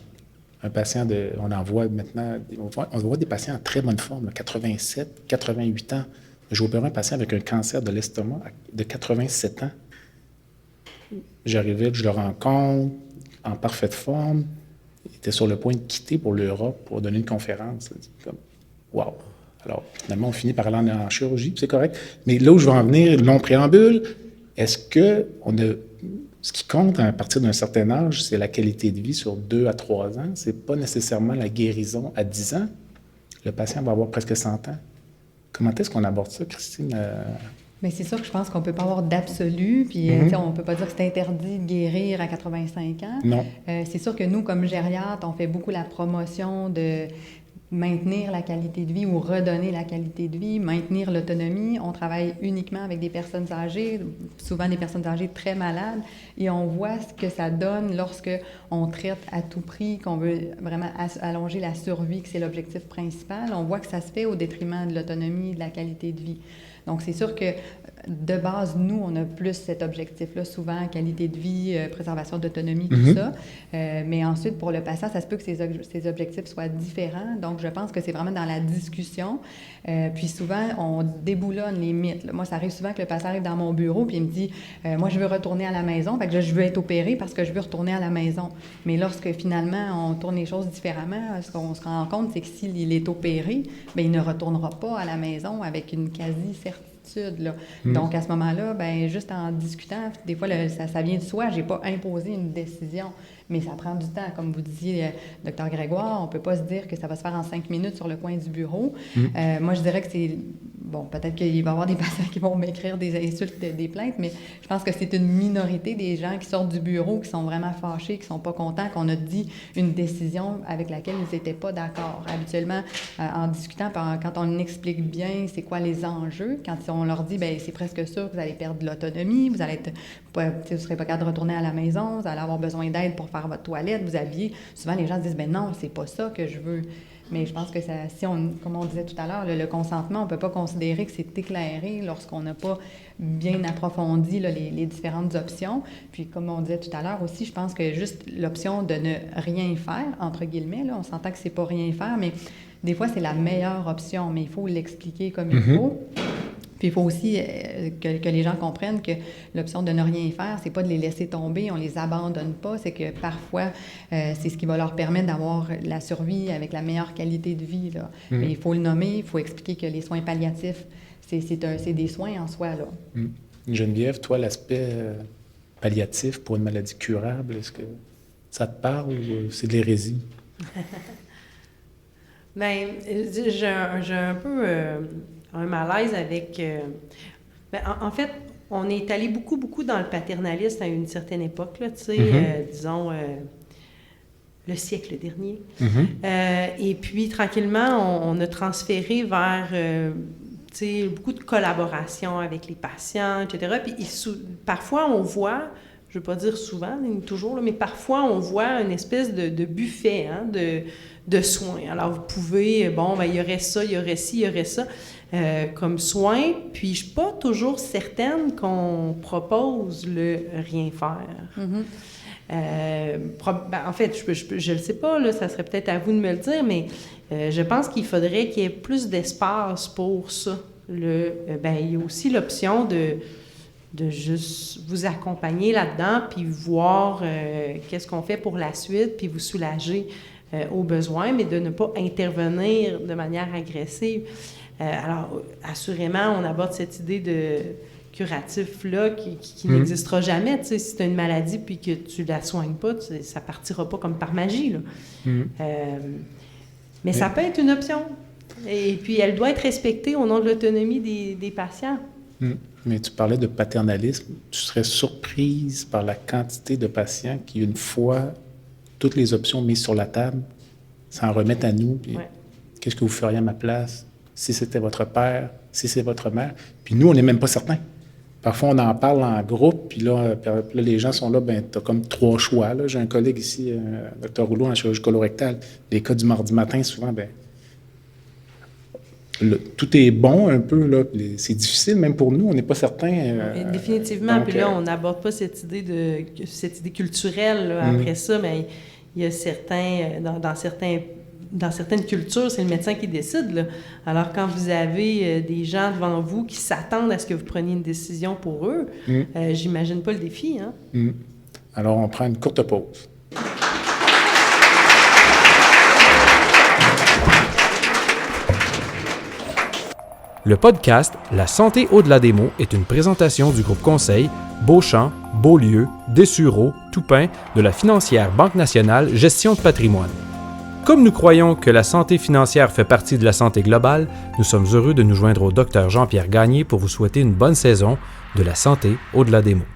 un patient on en voit maintenant, on voit des patients en très bonne forme, 87, 88 ans. J'ai opéré un patient avec un cancer de l'estomac de 87 ans. J'arrivais, je le rencontre, en parfaite forme. Il était sur le point de quitter pour l'Europe pour donner une conférence. C'est comme, wow! Alors, finalement, on finit par aller en chirurgie, c'est correct. Mais là où je veux en venir, long préambule, est-ce que ce qui compte à partir d'un certain âge, c'est la qualité de vie sur 2 à 3 ans. C'est pas nécessairement la guérison à 10 ans. Le patient va avoir presque 100 ans. Comment est-ce qu'on aborde ça, Christine? Mais c'est sûr que je pense qu'on ne peut pas avoir d'absolu, puis on ne peut pas dire que c'est interdit de guérir à 85 ans. Non. C'est sûr que nous, comme gériatres, on fait beaucoup la promotion de maintenir la qualité de vie ou redonner la qualité de vie, maintenir l'autonomie. On travaille uniquement avec des personnes âgées, souvent des personnes âgées très malades, et on voit ce que ça donne lorsque on traite à tout prix, qu'on veut vraiment allonger la survie, que c'est l'objectif principal. On voit que ça se fait au détriment de l'autonomie, de la qualité de vie. Donc, c'est sûr que de base, nous, on a plus cet objectif-là, souvent qualité de vie, préservation d'autonomie, tout ça. Mais ensuite, pour le patient, ça se peut que ces objectifs soient différents. Donc, je pense que c'est vraiment dans la discussion. Puis souvent, on déboulonne les mythes. Là. Moi, ça arrive souvent que le patient arrive dans mon bureau puis il me dit « Moi, je veux retourner à la maison. Fait que là, je veux être opéré parce que je veux retourner à la maison. » Mais lorsque, finalement, on tourne les choses différemment, ce qu'on se rend compte, c'est que s'il est opéré, bien, il ne retournera pas à la maison avec une quasi-certitude. Là. Donc, à ce moment-là, ben juste en discutant, des fois, ça vient de soi. Je n'ai pas imposé une décision, mais ça prend du temps. Comme vous disiez, Dr Grégoire, on ne peut pas se dire que ça va se faire en 5 minutes sur le coin du bureau. Moi, je dirais que c'est... Bon, peut-être qu'il va y avoir des patients qui vont m'écrire des insultes, des plaintes, mais je pense que c'est une minorité des gens qui sortent du bureau, qui sont vraiment fâchés, qui ne sont pas contents, qu'on a dit une décision avec laquelle ils n'étaient pas d'accord. Habituellement, en discutant, quand on explique bien c'est quoi les enjeux, quand on leur dit, bien, c'est presque sûr que vous allez perdre de l'autonomie, vous ne serez pas capable de retourner à la maison, vous allez avoir besoin d'aide pour faire votre toilette, vous habiller. Souvent, les gens disent, bien non, c'est pas ça que je veux. Mais je pense que comme on disait tout à l'heure, le consentement, on ne peut pas considérer que c'est éclairé lorsqu'on n'a pas bien approfondi là, les différentes options. Puis comme on disait tout à l'heure aussi, je pense que juste l'option de ne rien faire, entre guillemets, là, on s'entend que c'est pas rien faire, mais des fois, c'est la meilleure option, mais il faut l'expliquer comme il faut. Puis il faut aussi que les gens comprennent que l'option de ne rien faire, c'est pas de les laisser tomber, on les abandonne pas, c'est que parfois, c'est ce qui va leur permettre d'avoir la survie avec la meilleure qualité de vie, là. Mais il faut le nommer, il faut expliquer que les soins palliatifs, c'est des soins en soi, là. Geneviève, toi, l'aspect palliatif pour une maladie curable, est-ce que ça te parle ou c'est de l'hérésie? Bien, j'ai un peu... un malaise avec... en fait, on est allé beaucoup dans le paternalisme à une certaine époque, là, tu sais, disons, le siècle dernier. Et puis, tranquillement, on a transféré vers, tu sais, beaucoup de collaboration avec les patients, etc. Puis, parfois, on voit, je ne veux pas dire souvent, toujours, là, mais parfois, on voit une espèce de buffet de soins. Alors, vous pouvez, bon, ben, il y aurait ça, il y aurait ci, il y aurait ça. Comme soin, puis je ne suis pas toujours certaine qu'on propose le rien faire. En fait, je ne le sais pas, là, ça serait peut-être à vous de me le dire, mais je pense qu'il faudrait qu'il y ait plus d'espace pour ça. Il y a aussi l'option de juste vous accompagner là-dedans, puis voir qu'est-ce qu'on fait pour la suite, puis vous soulager aux besoins, mais de ne pas intervenir de manière agressive. Alors, assurément, on aborde cette idée curatif-là qui n'existera jamais. Tu sais, si tu as une maladie puis que tu la soignes pas, ça partira pas comme par magie, là. Mais ça peut être une option. Et puis, elle doit être respectée au nom de l'autonomie des patients. Mais tu parlais de paternalisme. Tu serais surprise par la quantité de patients qui, une fois toutes les options mises sur la table, s'en remettent à nous. Puis, qu'est-ce que vous feriez à ma place si c'était votre père, si c'est votre mère? Puis nous, on n'est même pas certains. Parfois, on en parle en groupe, puis là, les gens sont là, tu as comme 3 choix. Là. J'ai un collègue ici, Dr Rouleau, en chirurgie colorectale. Les cas du mardi matin, souvent, tout est bon un peu, là. C'est difficile, même pour nous, on n'est pas certains. Définitivement, donc, puis là, on n'aborde pas cette idée culturelle là, après ça, mais il y a certains, dans certaines cultures, c'est le médecin qui décide, là. Alors, quand vous avez des gens devant vous qui s'attendent à ce que vous preniez une décision pour eux, j'imagine pas le défi, hein? Alors, on prend une courte pause. Le podcast La santé au-delà des mots est une présentation du groupe conseil Beauchamp, Beaulieu, Dessureau, Toupin de la financière Banque nationale Gestion de patrimoine. Comme nous croyons que la santé financière fait partie de la santé globale, nous sommes heureux de nous joindre au Dr Jean-Pierre Gagné pour vous souhaiter une bonne saison de la santé au-delà des mots.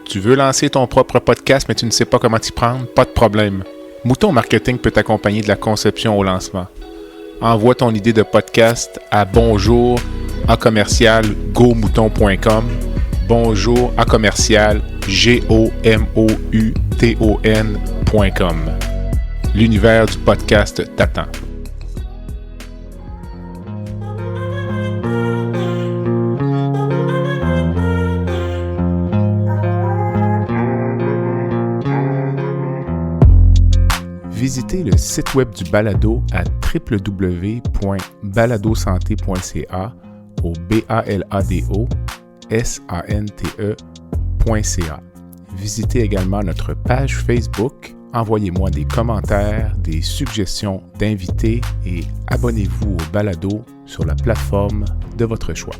Tu veux lancer ton propre podcast mais tu ne sais pas comment t'y prendre? Pas de problème. Mouton Marketing peut t'accompagner de la conception au lancement. Envoie ton idée de podcast à bonjour@gomouton.com, bonjour@gomouton.com. L'univers du podcast t'attend. Visitez le site web du balado à www.baladosanté.ca au BALADO-SANTE.ca. Visitez également notre page Facebook, envoyez-moi des commentaires, des suggestions d'invités et abonnez-vous au balado sur la plateforme de votre choix.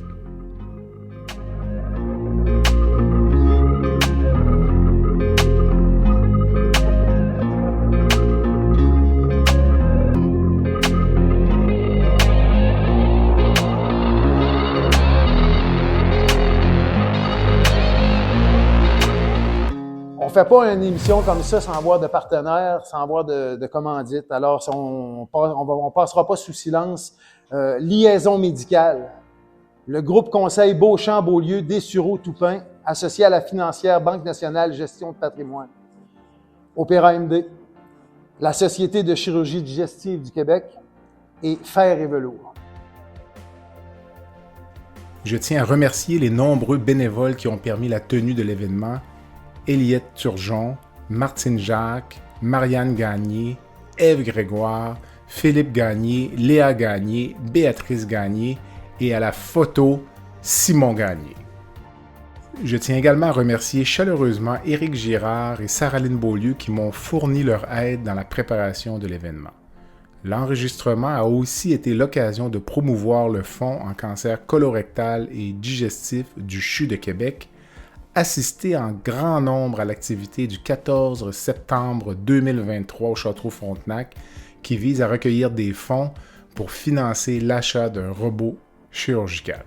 On fait pas une émission comme ça sans avoir de partenaires, sans avoir de commandite. Alors, on passera pas sous silence liaison médicale. Le groupe conseil Beauchamp, Beaulieu, Dessureau, Toupin, associé à la financière Banque nationale Gestion de patrimoine. Opéra MD, la Société de chirurgie digestive du Québec et Fer et Velours. Je tiens à remercier les nombreux bénévoles qui ont permis la tenue de l'événement. Eliette Turgeon, Martine Jacques, Marianne Gagné, Ève Grégoire, Philippe Gagné, Léa Gagné, Béatrice Gagné et à la photo, Simon Gagné. Je tiens également à remercier chaleureusement Éric Girard et Saraline Beaulieu qui m'ont fourni leur aide dans la préparation de l'événement. L'enregistrement a aussi été l'occasion de promouvoir le Fonds en cancer colorectal et digestif du CHU de Québec, assisté en grand nombre à l'activité du 14 septembre 2023 au Château-Frontenac qui vise à recueillir des fonds pour financer l'achat d'un robot chirurgical.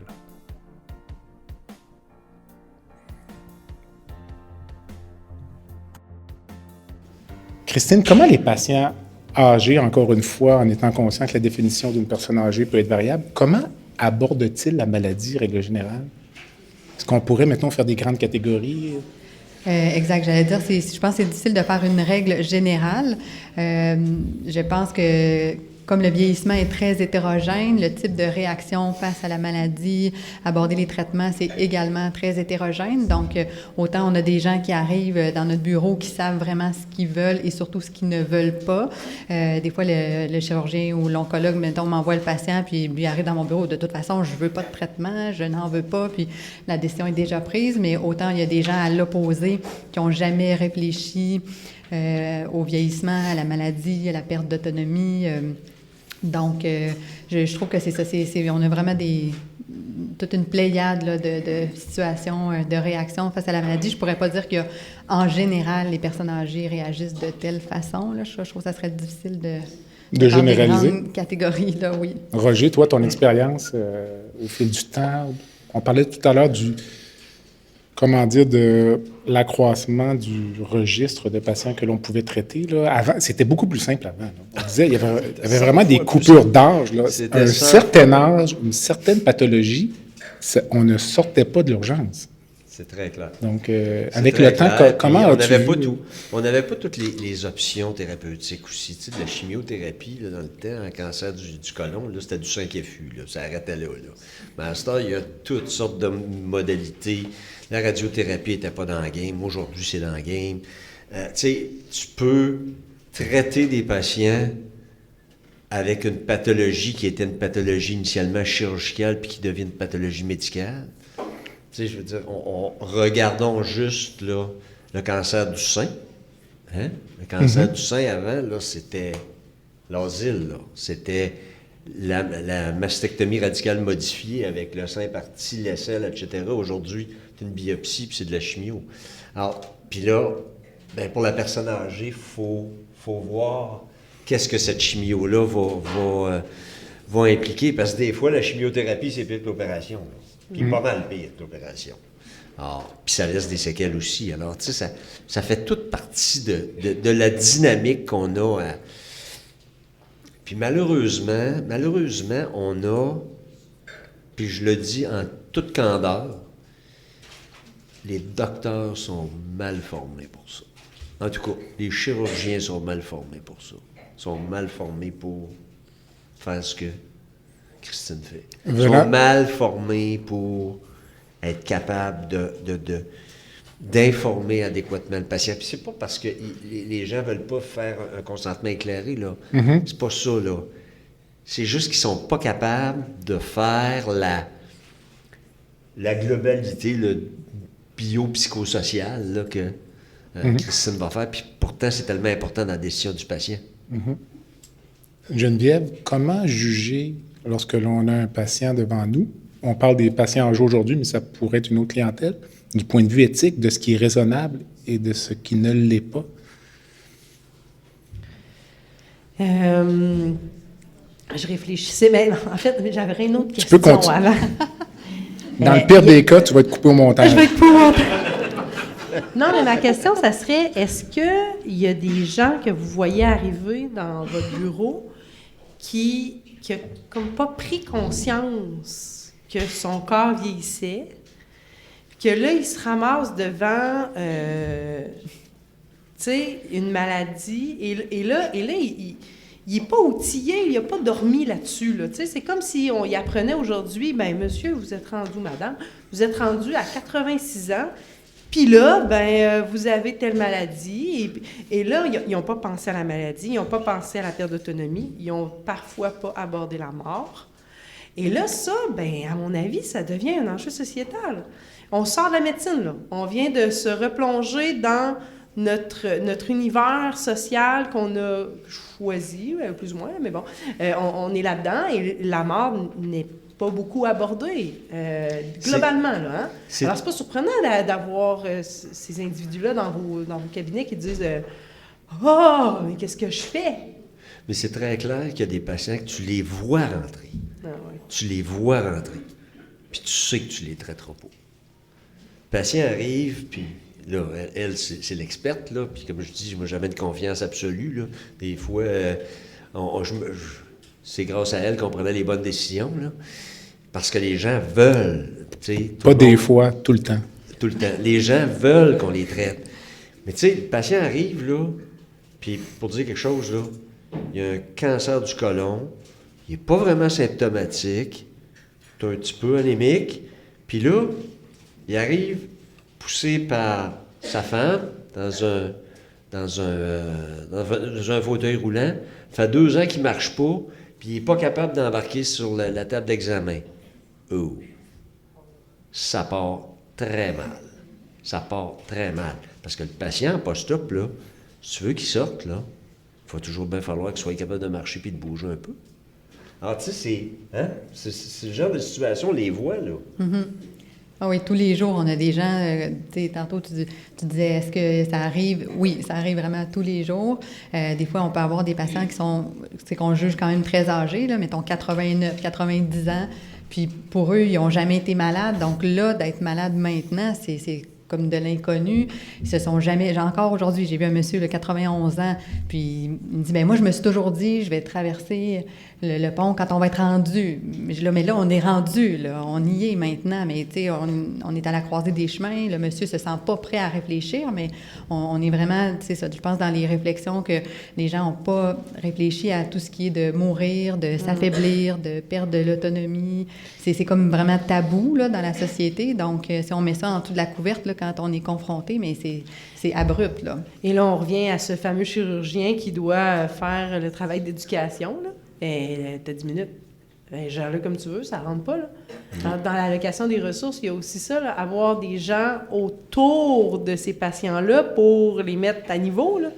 Christine, comment les patients âgés, encore une fois, en étant conscients que la définition d'une personne âgée peut être variable, comment abordent-ils la maladie, règle générale? Est-ce qu'on pourrait, mettons, faire des grandes catégories? Exact. J'allais dire, je pense que c'est difficile de faire une règle générale. Je pense que comme le vieillissement est très hétérogène, le type de réaction face à la maladie, aborder les traitements, c'est également très hétérogène. Donc, autant on a des gens qui arrivent dans notre bureau qui savent vraiment ce qu'ils veulent et surtout ce qu'ils ne veulent pas. Des fois, le chirurgien ou l'oncologue, mettons, m'envoie le patient, puis lui arrive dans mon bureau. De toute façon, je veux pas de traitement, je n'en veux pas, puis la décision est déjà prise. Mais autant il y a des gens à l'opposé qui n'ont jamais réfléchi au vieillissement, à la maladie, à la perte d'autonomie. Donc, je trouve que c'est ça. On a vraiment toute une pléiade là, de situations, de réactions face à la maladie. Je ne pourrais pas dire qu'en général, les personnes âgées réagissent de telle façon. Là. Je trouve que ça serait difficile de faire généraliser. des grandes catégories, là, oui. Roger, toi, ton expérience au fil du temps, on parlait tout à l'heure de l'accroissement du registre de patients que l'on pouvait traiter. Là. Avant, c'était beaucoup plus simple avant. Là. On disait il y avait vraiment des coupures d'âge. Là. À un certain âge, une certaine pathologie, on ne sortait pas de l'urgence. C'est très clair. Donc, avec le temps, comment as-tu vu? On n'avait pas toutes les options thérapeutiques aussi. Tu sais, de la chimiothérapie, là, dans le temps, en cancer du côlon, là, c'était du 5FU. Là, ça arrêtait là. Mais à ce temps, il y a toutes sortes de modalités. La radiothérapie n'était pas dans le game. Aujourd'hui, c'est dans le game. Tu sais, tu peux traiter des patients avec une pathologie qui était une pathologie initialement chirurgicale puis qui devient une pathologie médicale. Tu sais, je veux dire, regardons juste là, le cancer du sein. Hein? Le cancer du sein, avant, là, c'était l'asile. C'était la mastectomie radicale modifiée avec le sein parti, l'aisselle, etc. Aujourd'hui, c'est une biopsie puis c'est de la chimio. Alors, puis là, ben, pour la personne âgée, il faut voir qu'est-ce que cette chimio-là va impliquer. Parce que des fois, la chimiothérapie, c'est pire que l'opération. Là. Puis pas mal pire que l'opération. Puis ça laisse des séquelles aussi. Alors, tu sais, ça fait toute partie de la dynamique qu'on a. Puis malheureusement, on a, puis je le dis en toute candeur, les docteurs sont mal formés pour ça. En tout cas, les chirurgiens sont mal formés pour ça. Ils sont mal formés pour faire ce que Christine fait. Ils sont mal formés pour être capables d'informer adéquatement le patient. Puis c'est pas parce que les gens veulent pas faire un consentement éclairé, là. C'est pas ça, là. C'est juste qu'ils sont pas capables de faire la globalité, le biopsychosocial, là, que Christine va faire. Puis pourtant, c'est tellement important dans la décision du patient. Geneviève, comment juger lorsque l'on a un patient devant nous? On parle des patients âgés aujourd'hui, mais ça pourrait être une autre clientèle, du point de vue éthique, de ce qui est raisonnable et de ce qui ne l'est pas. Je réfléchissais, mais en fait, j'avais une autre question avant. Dans le pire des cas, tu vas être coupé au montage. Je vais être coupé au montage. Non, mais ma question, ça serait, est-ce qu'il y a des gens que vous voyez arriver dans votre bureau qui n'ont comme pas pris conscience que son corps vieillissait, que là, il se ramasse devant, une maladie, et là, il n'est pas outillé, il n'a pas dormi là-dessus. Là. C'est comme si on y apprenait aujourd'hui, bien, monsieur, vous êtes rendu, madame, vous êtes rendu à 86 ans, puis là, vous avez telle maladie, et là, ils n'ont pas pensé à la maladie, ils n'ont pas pensé à la perte d'autonomie, ils n'ont parfois pas abordé la mort. Et là, ça, à mon avis, ça devient un enjeu sociétal. On sort de la médecine, là. On vient de se replonger dans notre univers social qu'on a choisi, plus ou moins, mais bon, on est là-dedans, et la mort n'est pas beaucoup abordée, globalement, là. Hein? Alors, c'est pas surprenant d'avoir ces individus-là dans vos cabinets qui disent « Oh, mais qu'est-ce que je fais? » Mais c'est très clair qu'il y a des patients que tu les vois rentrer. Ah, ouais. Tu les vois rentrer, puis tu sais que tu les traiteras pas. Le patient arrive, puis là, elle c'est l'experte, là, puis comme je dis, moi, j'avais une confiance absolue, là. Des fois, c'est grâce à elle qu'on prenait les bonnes décisions, là, parce que les gens veulent, tu sais... Pas des fois, tout le temps. Tout le temps. Les gens veulent qu'on les traite. Mais tu sais, le patient arrive, là, puis pour dire quelque chose, là, il y a un cancer du côlon, il n'est pas vraiment symptomatique, il est un petit peu anémique, puis là, il arrive poussé par sa femme dans un fauteuil roulant, ça fait 2 ans qu'il ne marche pas, puis il n'est pas capable d'embarquer sur la table d'examen. Oh! Ça part très mal. Ça part très mal. Parce que le patient en post-op, là, si tu veux qu'il sorte, là, il va toujours bien falloir qu'il soit capable de marcher puis de bouger un peu. Alors, tu sais, c'est le genre de situation, on les voit, là. Mm-hmm. Ah oui, tous les jours, on a des gens, tu sais, tantôt, tu disais, est-ce que ça arrive? Oui, ça arrive vraiment tous les jours. Des fois, on peut avoir des patients qui sont, c'est qu'on juge quand même très âgés, là, mettons 89, 90 ans, puis pour eux, ils n'ont jamais été malades. Donc là, d'être malade maintenant, c'est comme de l'inconnu. Ils se sont jamais... Encore aujourd'hui, j'ai vu un monsieur de 91 ans, puis il me dit, bien, moi, je me suis toujours dit, je vais traverser le pont quand on va être rendu. Mais là, on est rendu, là. On y est maintenant, mais tu sais, on est à la croisée des chemins. Le monsieur se sent pas prêt à réfléchir, mais on est vraiment, tu sais, ça, je pense, dans les réflexions que les gens n'ont pas réfléchi à tout ce qui est de mourir, de s'affaiblir, de perdre de l'autonomie. C'est comme vraiment tabou, là, dans la société. Donc, si on met ça en dessous de la couverte, là, quand on est confronté, mais c'est abrupt, là. Et là, on revient à ce fameux chirurgien qui doit faire le travail d'éducation, là. Et t'as 10 minutes. Gère-le comme tu veux, ça rentre pas, là. Dans l'allocation des ressources, il y a aussi ça, là, avoir des gens autour de ces patients-là pour les mettre à niveau, là,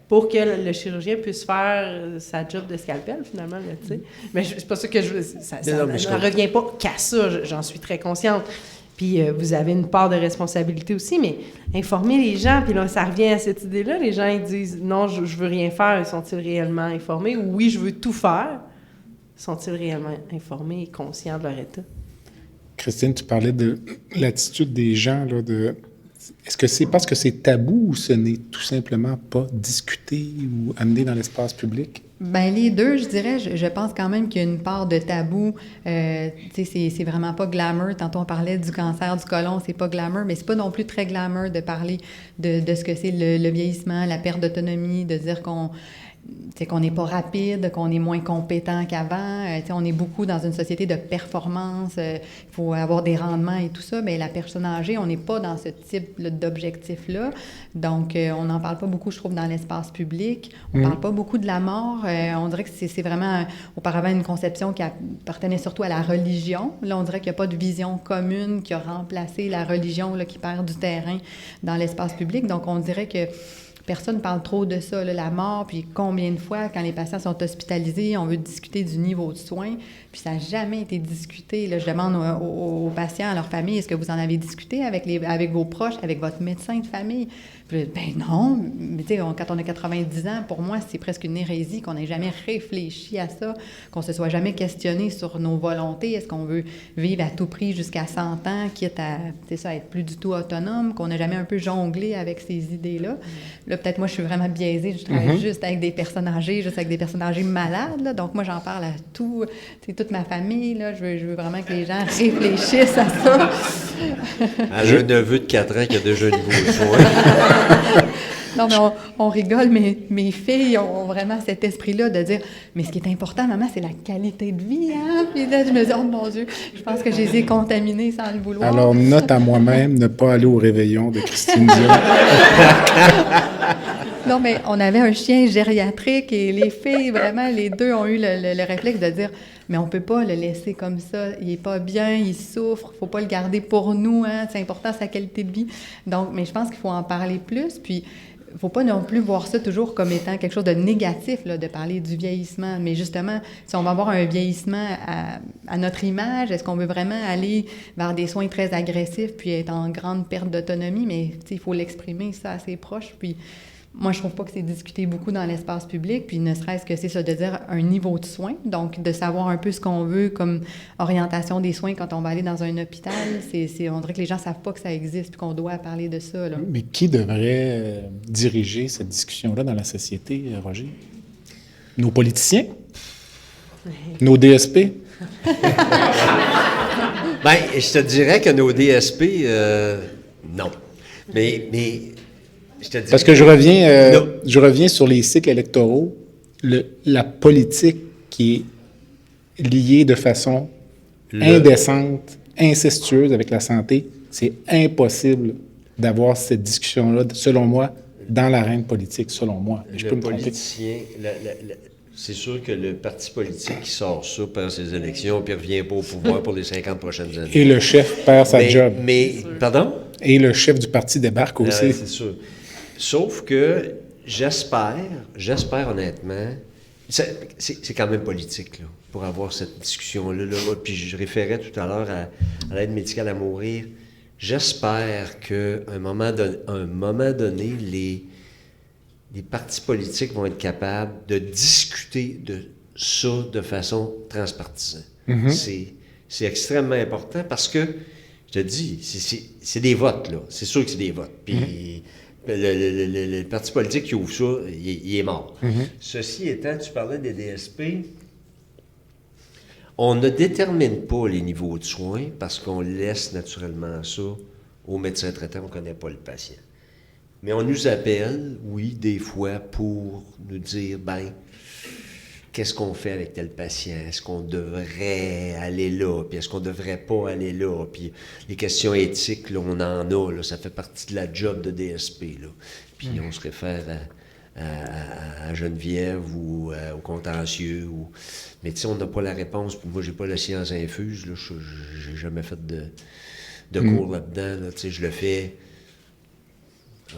pour que le chirurgien puisse faire sa job de scalpel, finalement, là, tu sais. Mais c'est pas ça que je veux... Ça ne revient pas qu'à ça, j'en suis très consciente. Puis vous avez une part de responsabilité aussi, mais informer les gens, puis là, ça revient à cette idée-là. Les gens, ils disent « Non, je veux rien faire. » Sont-ils réellement informés? Ou « Oui, je veux tout faire. » Sont-ils réellement informés et conscients de leur état? Christine, tu parlais de l'attitude des gens, là, est-ce que c'est parce que c'est tabou ou ce n'est tout simplement pas discuté ou amené dans l'espace public? Bien, les deux, je dirais, je pense quand même qu'il y a une part de tabou. Tu sais, c'est vraiment pas glamour. Tantôt, on parlait du cancer du côlon, c'est pas glamour, mais c'est pas non plus très glamour de parler de ce que c'est le vieillissement, la perte d'autonomie, de dire qu'on n'est pas rapide, qu'on est moins compétent qu'avant. On est beaucoup dans une société de performance. Il faut avoir des rendements et tout ça. Mais la personne âgée, on n'est pas dans ce type d'objectif-là. Donc, on n'en parle pas beaucoup, je trouve, dans l'espace public. On ne parle pas beaucoup de la mort. On dirait que c'est vraiment, auparavant, une conception qui appartenait surtout à la religion. Là, on dirait qu'il n'y a pas de vision commune qui a remplacé la religion là, qui perd du terrain dans l'espace public. Donc, on dirait que personne ne parle trop de ça, là, la mort, puis combien de fois, quand les patients sont hospitalisés, on veut discuter du niveau de soins, puis ça n'a jamais été discuté. Là, je demande aux patients, à leur famille, est-ce que vous en avez discuté avec vos proches, avec votre médecin de famille? Puis, ben non, mais tu sais, quand on a 90 ans, pour moi, c'est presque une hérésie qu'on n'ait jamais réfléchi à ça, qu'on ne se soit jamais questionné sur nos volontés. Est-ce qu'on veut vivre à tout prix jusqu'à 100 ans, quitte à, être plus du tout autonome, qu'on n'a jamais un peu jonglé avec ces idées-là? Là, peut-être moi, je suis vraiment biaisée, je travaille juste avec des personnes âgées, juste avec des personnes âgées malades, là, donc moi, j'en parle à toute ma famille, là, je veux vraiment que les gens réfléchissent à ça. J'ai un neveu de 4 ans qui a déjà une bouche. Non, mais on rigole, mais mes filles ont vraiment cet esprit-là de dire « Mais ce qui est important, maman, c'est la qualité de vie, hein? » Puis là, je me dis « Oh mon Dieu, je pense que je les ai contaminés sans le vouloir. » Alors, note à moi-même, ne pas aller au réveillon de Christine Dion. Non, mais on avait un chien gériatrique et les filles, vraiment, les deux ont eu le réflexe de dire « Mais on peut pas le laisser comme ça. Il est pas bien, il souffre, faut pas le garder pour nous, hein? C'est important, sa qualité de vie. » Donc, mais je pense qu'il faut en parler plus, puis il ne faut pas non plus voir ça toujours comme étant quelque chose de négatif, là, de parler du vieillissement. Mais justement, si on va avoir un vieillissement à notre image, est-ce qu'on veut vraiment aller vers des soins très agressifs puis être en grande perte d'autonomie? Mais il faut l'exprimer, ça, à ses proches. Puis moi, je trouve pas que c'est discuté beaucoup dans l'espace public, puis ne serait-ce que c'est ça, de dire un niveau de soins, donc de savoir un peu ce qu'on veut comme orientation des soins quand on va aller dans un hôpital. On dirait que les gens savent pas que ça existe, puis qu'on doit parler de ça, là. Mais qui devrait diriger cette discussion-là dans la société, Roger? Nos politiciens? Nos DSP? Bien, je te dirais que nos DSP, non. Mais parce que je reviens sur les cycles électoraux, la politique qui est liée de façon indécente, incestueuse avec la santé, c'est impossible d'avoir cette discussion-là, selon moi, dans l'arène politique, selon moi. Je peux me tromper. C'est sûr que le parti politique qui sort ça perd ses élections puis ne revient pas au pouvoir pour les 50 prochaines années. Et le chef perd sa job. Pardon? Et le chef du parti débarque aussi. C'est sûr. Sauf que j'espère honnêtement C'est quand même politique, là, pour avoir cette discussion-là. Là. Puis je référais tout à l'heure à l'aide médicale à mourir. J'espère qu'à un moment donné, les partis politiques vont être capables de discuter de ça de façon transpartisane. C'est extrêmement important parce que, je te dis, c'est des votes, là. C'est sûr que c'est des votes. Puis le parti politique qui ouvre ça, il est mort. Ceci étant, tu parlais des DSP, on ne détermine pas les niveaux de soins parce qu'on laisse naturellement ça au médecin traitant, on ne connaît pas le patient. Mais on nous appelle, oui, des fois, pour nous dire, qu'est-ce qu'on fait avec tel patient? Est-ce qu'on devrait aller là? Puis est-ce qu'on devrait pas aller là? Puis les questions éthiques, là, on en a, là, ça fait partie de la job de DSP, là. Puis on se réfère à Geneviève ou au contentieux. Mais tu sais, on n'a pas la réponse. Puis moi, j'ai pas la science infuse, là. J'ai jamais fait de cours là-dedans, là. Tu sais, je le fais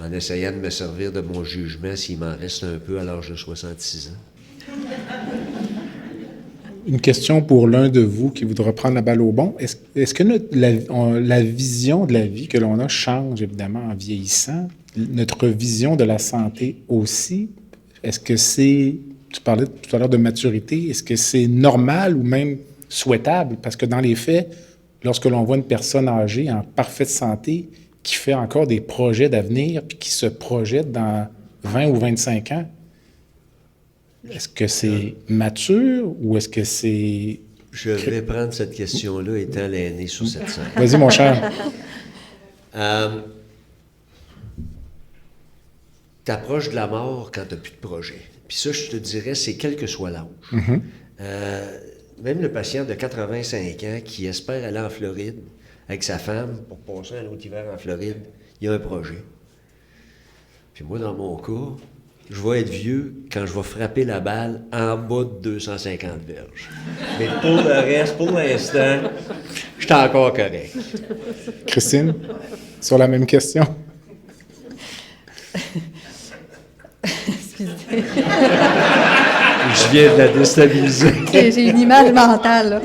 en essayant de me servir de mon jugement s'il m'en reste un peu à l'âge de 66 ans. Une question pour l'un de vous qui voudra prendre la balle au bon. Est-ce que la vision de la vie que l'on a change, évidemment, en vieillissant? Notre vision de la santé aussi? Est-ce que tu parlais tout à l'heure de maturité, est-ce que c'est normal ou même souhaitable? Parce que dans les faits, lorsque l'on voit une personne âgée en parfaite santé qui fait encore des projets d'avenir puis qui se projette dans 20 ou 25 ans, est-ce que c'est mature ou est-ce que c'est... Je vais prendre cette question-là étant l'aîné sur cette scène. Vas-y, mon cher. T'approches de la mort quand t'as plus de projet. Puis ça, je te dirais, c'est quel que soit l'âge. Même le patient de 85 ans qui espère aller en Floride avec sa femme pour passer un autre hiver en Floride, il y a un projet. Puis moi, dans mon cas, je vais être vieux quand je vais frapper la balle en bas de 250 verges. Mais pour le reste, pour l'instant, je suis encore correct. Christine, sur la même question. Excusez. Je viens de la déstabiliser. J'ai une image mentale, là.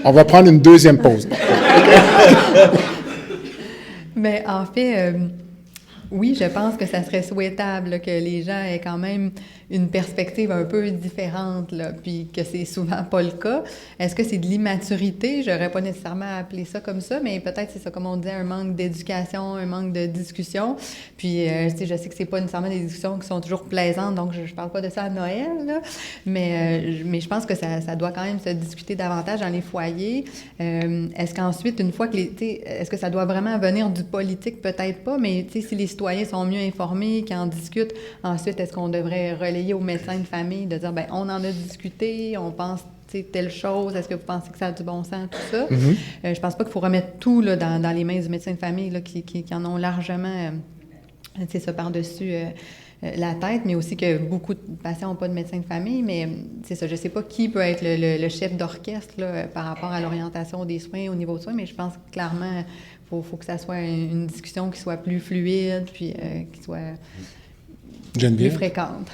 On va prendre une deuxième pause. Mais en fait, oui, je pense que ça serait souhaitable là, que les gens aient quand même une perspective un peu différente, là, puis que c'est souvent pas le cas. Est-ce que c'est de l'immaturité? J'aurais pas nécessairement appelé ça comme ça, mais peut-être c'est ça, comme on disait, un manque d'éducation, un manque de discussion. Puis, je sais que c'est pas nécessairement des discussions qui sont toujours plaisantes, donc je parle pas de ça à Noël, là, mais je pense que ça doit quand même se discuter davantage dans les foyers. Est-ce qu'ensuite, une fois que est-ce que ça doit vraiment venir du politique? Peut-être pas, mais si les citoyens sont mieux informés, qu'ils en discutent, ensuite, est-ce qu'on devrait relayer aux médecins de famille de dire, on en a discuté, on pense telle chose, est-ce que vous pensez que ça a du bon sens, tout ça? Je pense pas qu'il faut remettre tout là, dans les mains du médecin de famille là, qui en ont largement, ça par-dessus la tête, mais aussi que beaucoup de patients n'ont pas de médecin de famille, mais c'est ça, je sais pas qui peut être le chef d'orchestre là, par rapport à l'orientation des soins au niveau de soins, mais je pense que clairement, faut que ça soit une discussion qui soit plus fluide, puis qui soit plus fréquente.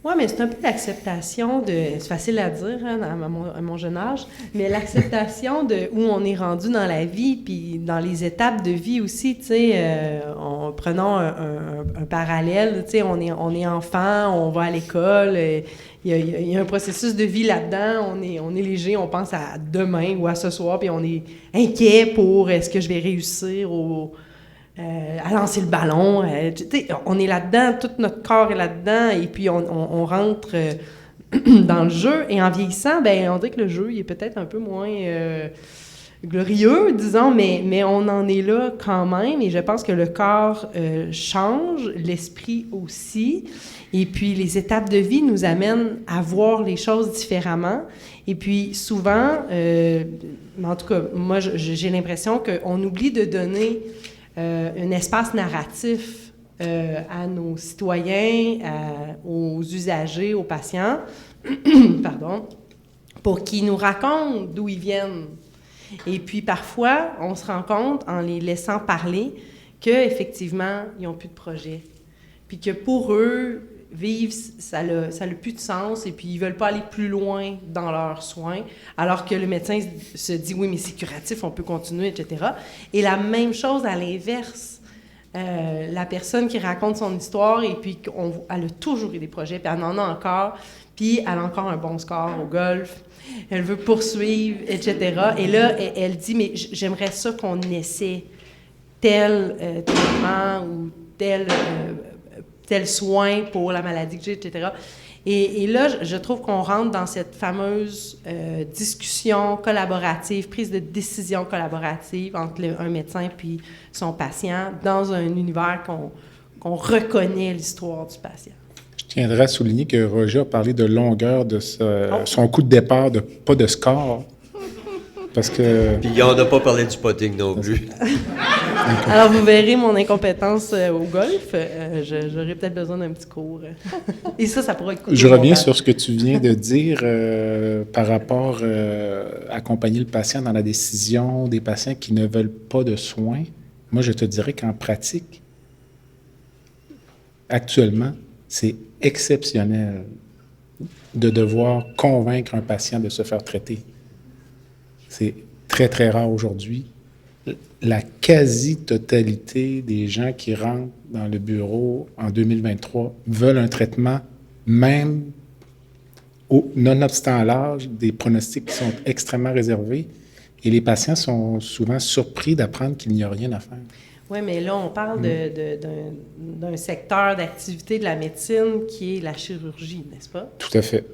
Oui, mais c'est un peu l'acceptation de... C'est facile à dire à mon jeune âge, mais l'acceptation de où on est rendu dans la vie, puis dans les étapes de vie aussi, tu sais, prenons un parallèle, tu sais, on est enfant, on va à l'école, il y a un processus de vie là-dedans, on est léger, on pense à demain ou à ce soir, puis on est inquiet pour est-ce que je vais réussir à lancer le ballon. On est là-dedans, tout notre corps est là-dedans, et puis on rentre dans le jeu. Et en vieillissant, on dirait que le jeu il est peut-être un peu moins glorieux, disons, mais on en est là quand même. Et je pense que le corps change, l'esprit aussi. Et puis les étapes de vie nous amènent à voir les choses différemment. Et puis souvent, en tout cas, moi j'ai l'impression qu'on oublie de donner un espace narratif à nos citoyens, aux usagers, aux patients, pardon, pour qu'ils nous racontent d'où ils viennent. Et puis parfois, on se rend compte, en les laissant parler, qu'effectivement, ils n'ont plus de projet. Puis que pour eux, vivent, ça n'a plus de sens et puis ils veulent pas aller plus loin dans leurs soins, alors que le médecin se dit, oui, mais c'est curatif, on peut continuer, etc. Et la même chose à l'inverse. La personne qui raconte son histoire et puis elle a toujours eu des projets, puis elle en a encore, puis elle a encore un bon score au golf, elle veut poursuivre, etc. Et là, elle dit, mais j'aimerais ça qu'on essaie tel traitement ou tel soin pour la maladie que j'ai, etc. Et là, je trouve qu'on rentre dans cette fameuse discussion collaborative, prise de décision collaborative entre un médecin puis son patient dans un univers qu'on reconnaît l'histoire du patient. Je tiendrais à souligner que Roger a parlé de longueur de son coup de départ, pas de score. Parce que... Puis on n'a pas parlé du putting non plus. Alors, vous verrez mon incompétence au golf. J'aurais peut-être besoin d'un petit cours. Et ça pourrait être cool. Je reviens sur ce que tu viens de dire par rapport à accompagner le patient dans la décision des patients qui ne veulent pas de soins. Moi, je te dirais qu'en pratique, actuellement, c'est exceptionnel de devoir convaincre un patient de se faire traiter. C'est très, très rare aujourd'hui. La quasi-totalité des gens qui rentrent dans le bureau en 2023 veulent un traitement, même nonobstant l'âge, des pronostics qui sont extrêmement réservés. Et les patients sont souvent surpris d'apprendre qu'il n'y a rien à faire. Oui, mais là, on parle d'un secteur d'activité de la médecine qui est la chirurgie, n'est-ce pas? Tout à fait.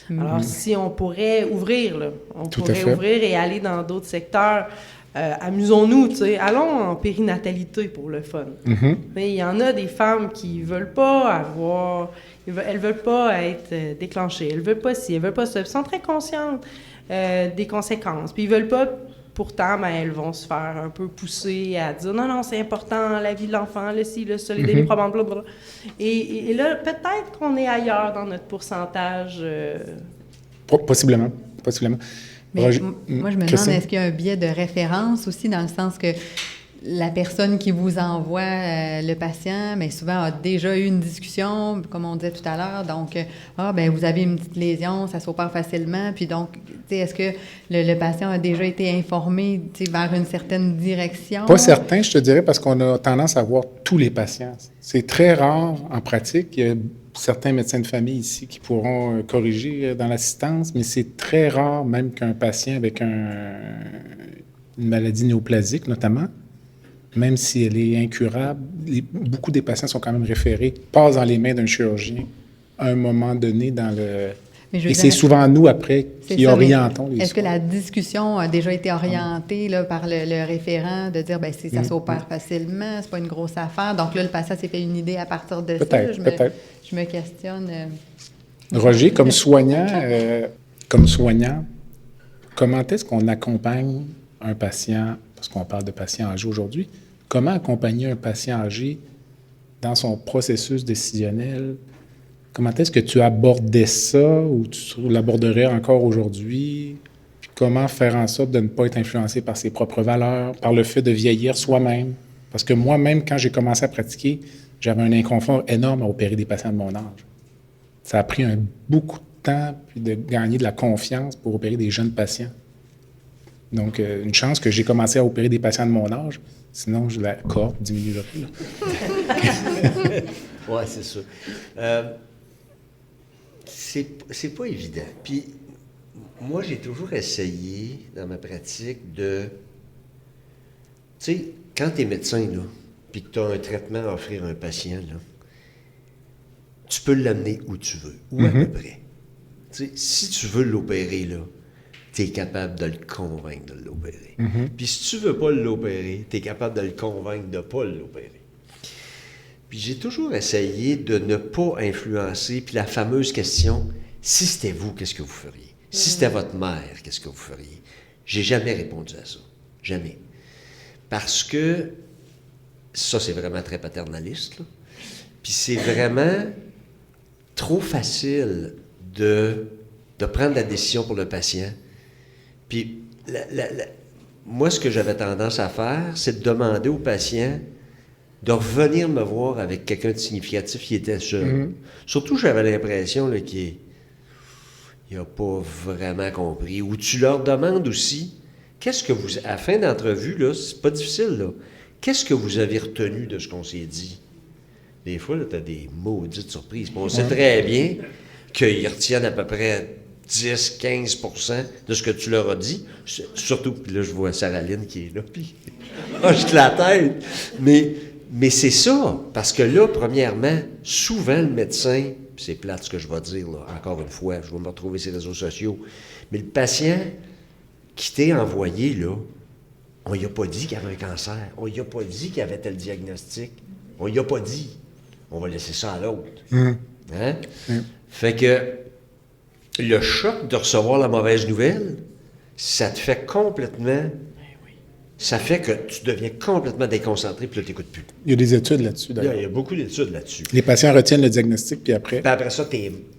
Alors, si on pourrait ouvrir, là, ouvrir et aller dans d'autres secteurs, amusons-nous, tu sais, allons en périnatalité pour le fun. Il y en a des femmes qui veulent pas elles veulent pas être déclenchées, elles veulent pas ci, elles veulent pas ça, elles sont très conscientes des conséquences, puis ils veulent pas. Pourtant, elles vont se faire un peu pousser à dire « Non, c'est important, la vie de l'enfant, le ci, le ça, les délais probants, blablabla. » Et là, peut-être qu'on est ailleurs dans notre pourcentage. Possiblement. Mais moi, je me demande, est-ce qu'il y a un biais de référence aussi, dans le sens que la personne qui vous envoie le patient, mais souvent a déjà eu une discussion, comme on disait tout à l'heure, donc, vous avez une petite lésion, ça s'opère facilement, puis donc, est-ce que le patient a déjà été informé vers une certaine direction? Pas certain, je te dirais, parce qu'on a tendance à voir tous les patients. C'est très rare en pratique. Il y a certains médecins de famille ici qui pourront corriger dans l'assistance, mais c'est très rare, même qu'un patient avec une maladie néoplasique, notamment, même si elle est incurable, beaucoup des patients sont quand même référés, passent dans les mains d'un chirurgien à un moment donné dans le... Et c'est souvent nous, après, qui orientons les soins. Est-ce que la discussion a déjà été orientée là, par le référent de dire, ça s'opère facilement, c'est pas une grosse affaire. Donc là, le patient s'est fait une idée à partir de ça. Peut-être. Je me questionne. Roger, comme soignant, comment est-ce qu'on accompagne un patient, parce qu'on parle de patient âgé aujourd'hui, comment accompagner un patient âgé dans son processus décisionnel? Comment est-ce que tu abordais ça ou tu l'aborderais encore aujourd'hui? Puis comment faire en sorte de ne pas être influencé par ses propres valeurs, par le fait de vieillir soi-même? Parce que moi-même, quand j'ai commencé à pratiquer, j'avais un inconfort énorme à opérer des patients de mon âge. Ça a pris beaucoup de temps puis de gagner de la confiance pour opérer des jeunes patients. Donc, une chance que j'ai commencé à opérer des patients de mon âge, sinon la cohorte diminuerait. Oui, c'est ça. C'est pas évident. Puis, moi, j'ai toujours essayé, dans ma pratique, de... Tu sais, quand tu es médecin, là, puis que tu as un traitement à offrir à un patient, là, tu peux l'amener où tu veux, ou à peu près. Tu sais, si tu veux l'opérer, là, tu es capable de le convaincre de l'opérer. Puis si tu veux pas l'opérer, tu es capable de le convaincre de pas l'opérer. Puis j'ai toujours essayé de ne pas influencer. Puis la fameuse question, si c'était vous, qu'est-ce que vous feriez? Si c'était votre mère, qu'est-ce que vous feriez? J'ai jamais répondu à ça. Jamais. Parce que ça, c'est vraiment très paternaliste, là. Puis c'est vraiment trop facile de prendre la décision pour le patient. Puis moi, ce que j'avais tendance à faire, c'est de demander au patient de revenir me voir avec quelqu'un de significatif qui était seul. Surtout, j'avais l'impression là, qu'il n'a pas vraiment compris. Ou tu leur demandes aussi, qu'est-ce que vous... À la fin d'entrevue, là, c'est pas difficile, là. Qu'est-ce que vous avez retenu de ce qu'on s'est dit? Des fois, tu as des maudites surprises. Puis on sait très bien qu'ils retiennent à peu près 10-15% de ce que tu leur as dit. Surtout, puis là, je vois Sarah-Lynne qui est là, puis hoche la tête. Mais c'est ça, parce que là, premièrement, souvent, le médecin, puis c'est plate ce que je vais dire, là, encore une fois, je vais me retrouver sur les réseaux sociaux, mais le patient qui t'est envoyé, là, on lui a pas dit qu'il avait un cancer, on lui a pas dit qu'il avait tel diagnostic, on lui a pas dit. On va laisser ça à l'autre. Hein? Fait que le choc de recevoir la mauvaise nouvelle, ça te fait complètement... Ça fait que tu deviens complètement déconcentré, puis là, tu n'écoutes plus. Il y a des études là-dessus, d'ailleurs. Il y a beaucoup d'études là-dessus. Les patients retiennent le diagnostic, puis après... Puis après ça,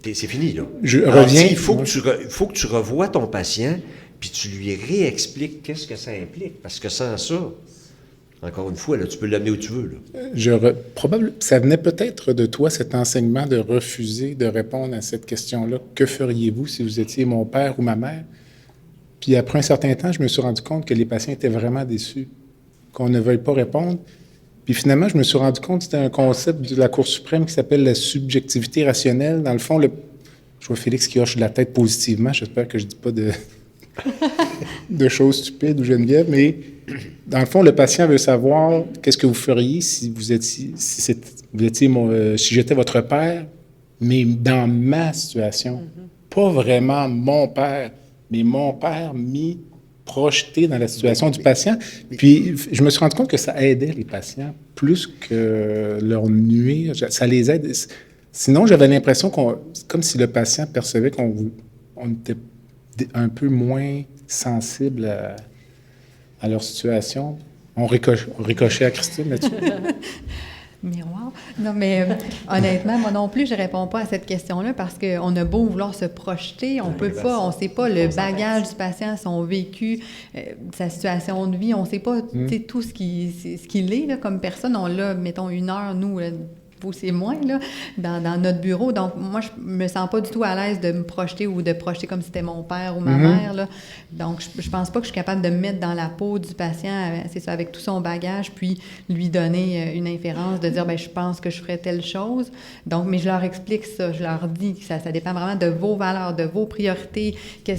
c'est fini, là. Alors, reviens... Il faut que tu revoies ton patient, puis tu lui réexpliques qu'est-ce que ça implique. Parce que sans ça, encore une fois, là, tu peux l'amener où tu veux, là. Ça venait peut-être de toi, cet enseignement de refuser de répondre à cette question-là. Que feriez-vous si vous étiez mon père ou ma mère? Puis après un certain temps, je me suis rendu compte que les patients étaient vraiment déçus, qu'on ne veuille pas répondre. Puis finalement, je me suis rendu compte que c'était un concept de la Cour suprême qui s'appelle la subjectivité rationnelle. Dans le fond, je vois Félix qui hoche de la tête positivement. J'espère que je ne dis pas de choses stupides ou Geneviève, mais dans le fond, le patient veut savoir qu'est-ce que vous feriez si si j'étais votre père, mais dans ma situation. Pas vraiment mon père, mais mon père mis projeté dans la situation du patient. Puis, je me suis rendu compte que ça aidait les patients plus que leur nuire. Ça les aide. Sinon, j'avais l'impression comme si le patient percevait qu'on était un peu moins sensible à leur situation. On ricochait à Christine là-dessus. Miroir. Non, mais honnêtement, moi non plus, je réponds pas à cette question-là parce qu'on a beau vouloir se projeter, on peut pas, on sait pas le bagage du patient, son vécu, sa situation de vie, on sait pas tout ce qu'il est là, comme personne. On l'a, mettons, 1 heure, nous, vous, c'est moins, là, dans notre bureau. Donc, moi, je me sens pas du tout à l'aise de me projeter ou de projeter comme si c'était mon père ou ma mère, là. Donc, je pense pas que je suis capable de me mettre dans la peau du patient, c'est ça, avec tout son bagage, puis lui donner une inférence, de dire, bien, je pense que je ferais telle chose. Donc, mais je leur explique ça, je leur dis que ça dépend vraiment de vos valeurs, de vos priorités,